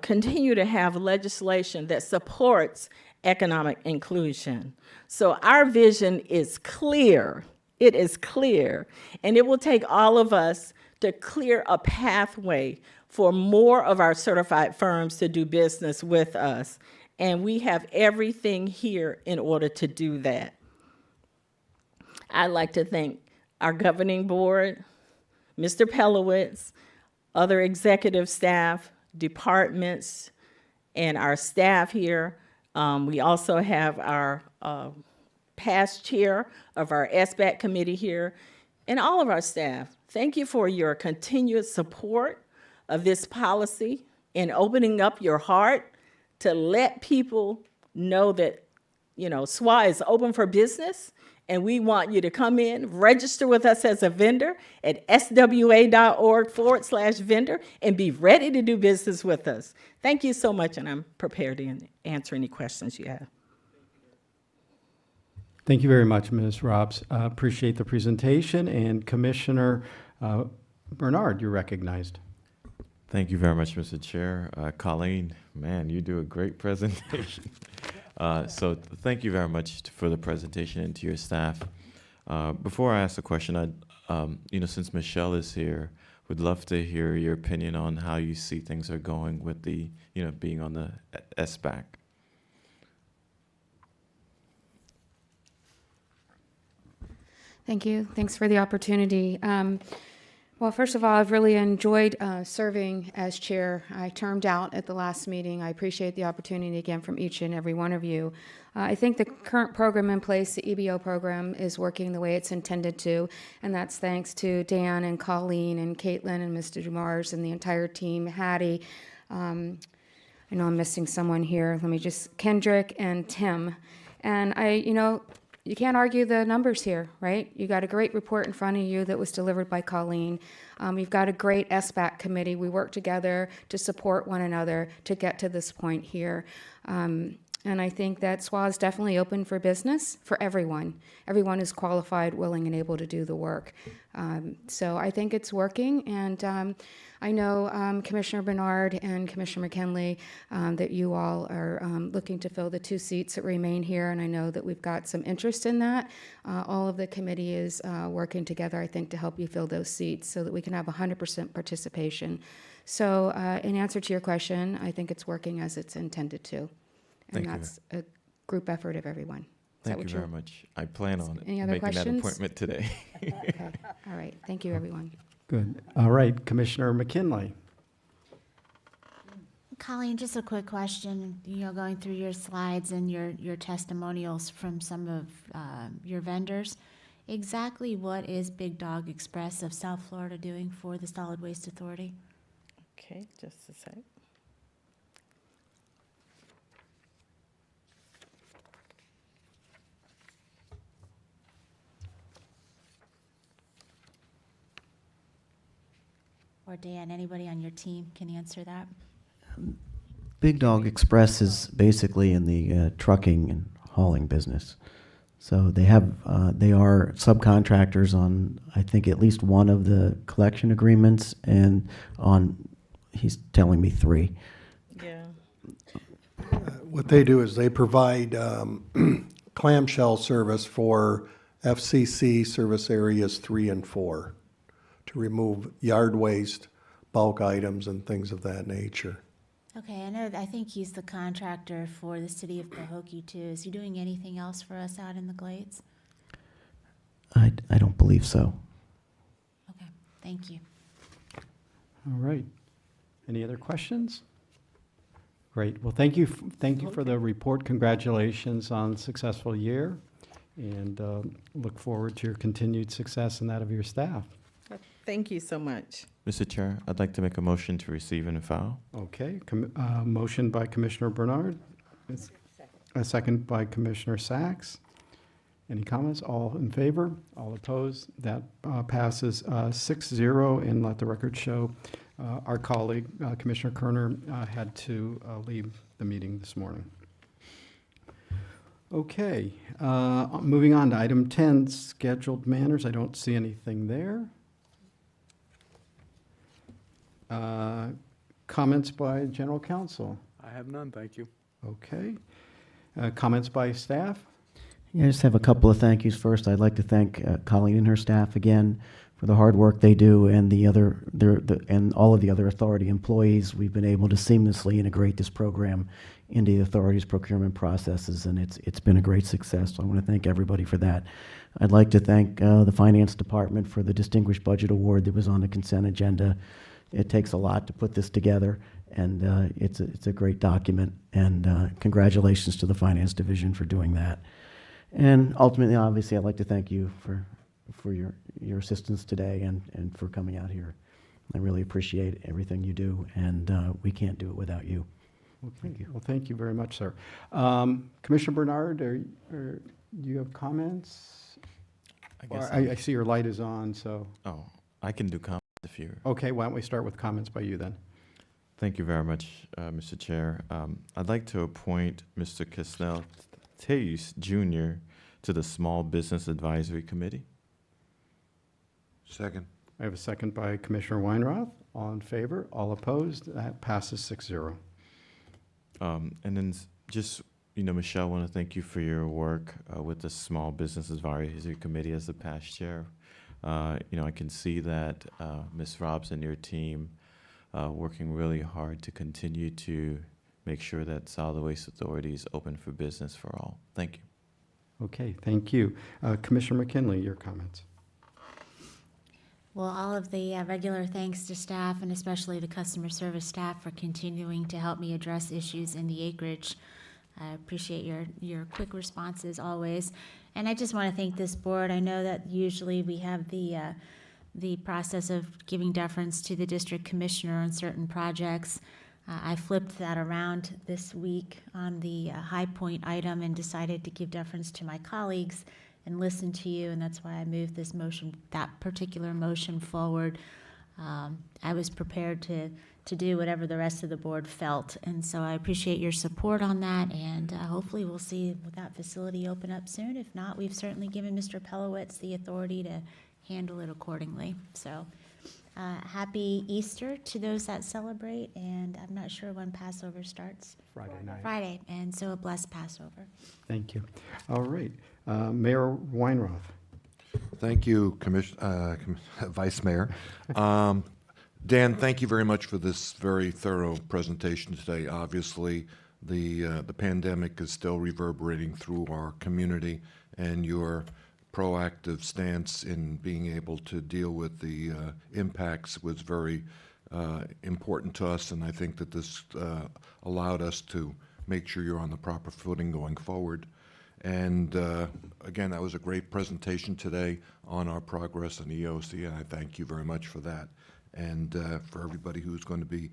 continue to have legislation that supports economic inclusion. So our vision is clear. It is clear. And it will take all of us to clear a pathway for more of our certified firms to do business with us. And we have everything here in order to do that. I'd like to thank our governing board, Mr. Pelowitz, other executive staff, departments, and our staff here. We also have our past chair of our SBAC committee here, and all of our staff. Thank you for your continued support of this policy and opening up your heart to let people know that, you know, SWA is open for business, and we want you to come in, register with us as a vendor at swa.org/vendor, and be ready to do business with us. Thank you so much, and I'm prepared to answer any questions you have. Thank you very much, Ms. Robs. Appreciate the presentation. And Commissioner Bernard, you're recognized. Thank you very much, Mr. Chair. Colleen, man, you do a great presentation. So thank you very much for the presentation and to your staff. Before I ask the question, since Michelle is here, would love to hear your opinion on how you see things are going with the, being on the SBAC. Thank you. Thanks for the opportunity. Well, first of all, I've really enjoyed serving as chair. I termed out at the last meeting. I appreciate the opportunity again from each and every one of you. I think the current program in place, the EBO program, is working the way it's intended to, and that's thanks to Dan and Colleen and Caitlin and Mr. Dumars and the entire team, Hattie. I know I'm missing someone here. Kendrick and Tim. And you can't argue the numbers here, right? You got a great report in front of you that was delivered by Colleen. You've got a great SBAC committee. We work together to support one another to get to this point here. And I think that SWA is definitely open for business for everyone. Everyone is qualified, willing, and able to do the work. So I think it's working, and I know Commissioner Bernard and Commissioner McKinley that you all are looking to fill the 2 seats that remain here, and I know that we've got some interest in that. All of the committee is working together, I think, to help you fill those seats so that we can have 100% participation. So in answer to your question, I think it's working as it's intended to. And that's a group effort of everyone. Thank you very much. I plan on Any other making questions? that appointment today. Okay. All right. Thank you, everyone. Good. All right, Commissioner McKinley. Colleen, just a quick question. Going through your slides and your testimonials from some of your vendors, exactly what is Big Dog Express of South Florida doing for the Solid Waste Authority? Okay, just a sec. Or Dan, anybody on your team can answer that? Big Dog Express is basically in the trucking and hauling business. So they are subcontractors on, I think, at least one of the collection agreements, and on, he's telling me 3. Yeah. What they do is they provide clamshell service for FCC service areas 3 and 4 to remove yard waste, bulk items, and things of that nature. Okay, I think he's the contractor for the city of Pahokee too. Is he doing anything else for us out in the Glades? I don't believe so. Okay, thank you. All right. Any other questions? Great. Well, thank you for the report. Congratulations on a successful year, and look forward to your continued success and that of your staff. Thank you so much. Mr. Chair, I'd like to make a motion to receive and file. Okay. Motion by Commissioner Bernard. A second by Commissioner Sacks. Any comments? All in favor? All opposed? That passes 6-0, and let the record show our colleague, Commissioner Kerner, had to leave the meeting this morning. Okay. Moving on to item 10, scheduled manners. I don't see anything there. Comments by general counsel? I have none, thank you. Okay. Comments by staff? Yeah, I just have a couple of thank yous. First, I'd like to thank Colleen and her staff again for the hard work they do, and and all of the other authority employees. We've been able to seamlessly integrate this program into the authority's procurement processes, and it's been a great success. So I want to thank everybody for that. I'd like to thank the finance department for the distinguished budget award that was on the consent agenda. It takes a lot to put this together, and it's a great document. And congratulations to the finance division for doing that. And ultimately, obviously, I'd like to thank you for your assistance today and for coming out here. I really appreciate everything you do, and we can't do it without you. Okay. Thank you. Well, thank you very much, sir. Commissioner Bernard, do you have comments? I guess I see your light is on, so. Oh, I can do comments if you're. Okay, why don't we start with comments by you then? Thank you very much, Mr. Chair. I'd like to appoint Mr. Casnell Teus Jr. to the Small Business Advisory Committee. Second. I have a second by Commissioner Weinroth. All in favor? All opposed? That passes 6-0. And then just, Michelle, I want to thank you for your work with the Small Business Advisory Committee as the past chair. I can see that Ms. Robson and your team working really hard to continue to make sure that Solid Waste Authority is open for business for all. Thank you. Okay, thank you. Commissioner McKinley, your comments. Well, all of the regular thanks to staff and especially the customer service staff for continuing to help me address issues in the acreage. I appreciate your quick responses always. And I just want to thank this board. I know that usually we have the process of giving deference to the district commissioner on certain projects. I flipped that around this week on the High Point item and decided to give deference to my colleagues and listen to you, and that's why I moved this motion, that particular motion forward. I was prepared to do whatever the rest of the board felt, and so I appreciate your support on that, and hopefully we'll see that facility open up soon. If not, we've certainly given Mr. Pelowitz the authority to handle it accordingly. So happy Easter to those that celebrate, and I'm not sure when Passover starts. Friday night. Friday, and so a blessed Passover. Thank you. All right. Mayor Weinroth. Thank you, Vice Mayor. Dan, thank you very much for this very thorough presentation today. Obviously, the pandemic is still reverberating through our community, and your proactive stance in being able to deal with the impacts was very important to us, and I think that this allowed us to make sure you're on the proper footing going forward. And again, that was a great presentation today on our progress in EOC, and I thank you very much for that. And for everybody who's going to be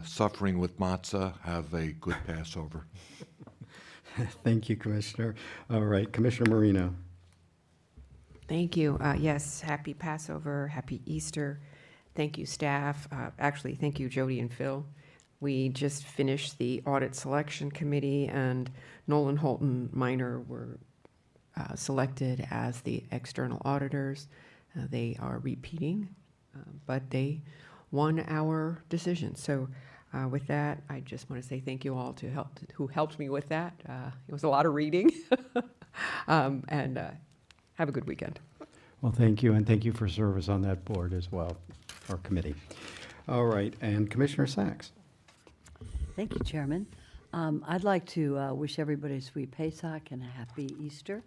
suffering with matzah, have a good Passover. Thank you, Commissioner. All right, Commissioner Marino. Thank you. Yes, happy Passover, happy Easter. Thank you, staff. Actually, thank you, Jody and Phil. We just finished the Audit Selection Committee, and Nolan Holton Minor were selected as the external auditors. They are repeating, but they won our decision. So with that, I just want to say thank you all who helped me with that. It was a lot of reading. And have a good weekend. Well, thank you, and thank you for service on that board as well, our committee. All right, and Commissioner Sachs. Thank you, Chairman. I'd like to wish everybody a sweet Pesach and a happy Easter.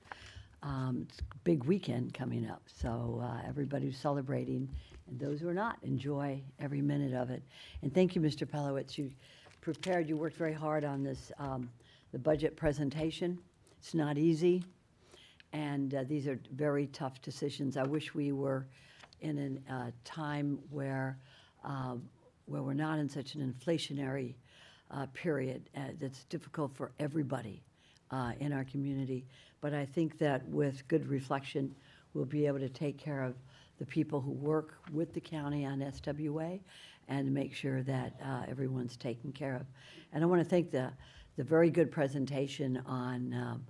It's a big weekend coming up, so everybody who's celebrating and those who are not, enjoy every minute of it. And thank you, Mr. Pelowitz. You worked very hard on this, the budget presentation. It's not easy, and these are very tough decisions. I wish we were in a time where we're not in such an inflationary period that's difficult for everybody in our community. But I think that with good reflection, we'll be able to take care of the people who work with the county on SWA and make sure that everyone's taken care of. And I want to thank the very good presentation on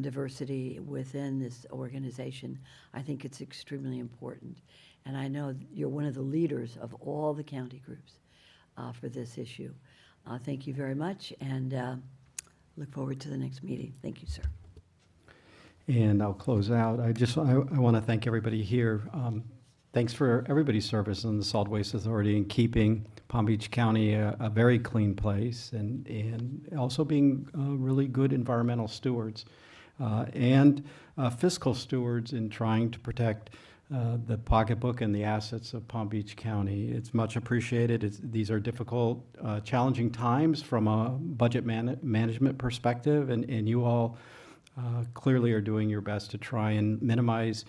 diversity within this organization. I think it's extremely important. And I know you're one of the leaders of all the county groups for this issue. Thank you very much, and look forward to the next meeting. Thank you, sir. And I'll close out. I want to thank everybody here. Thanks for everybody's service on the Solid Waste Authority in keeping Palm Beach County a very clean place and also being really good environmental stewards and fiscal stewards in trying to protect the pocketbook and the assets of Palm Beach County. It's much appreciated. These are difficult, challenging times from a budget management perspective, and you all clearly are doing your best to try and minimize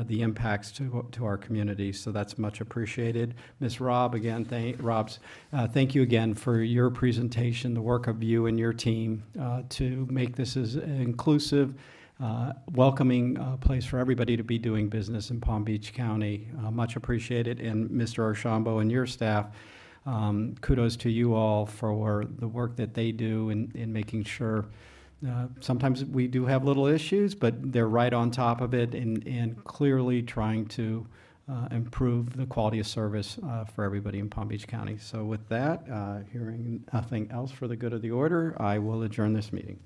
the impacts to our community. So that's much appreciated. Ms. Robb, again, thank you again for your presentation, the work of you and your team to make this as inclusive, welcoming place for everybody to be doing business in Palm Beach County. Much appreciated. And Mr. Archambault and your staff, kudos to you all for the work that they do in making sure. Sometimes we do have little issues, but they're right on top of it and clearly trying to improve the quality of service for everybody in Palm Beach County. So with that, hearing nothing else for the good of the order, I will adjourn this meeting.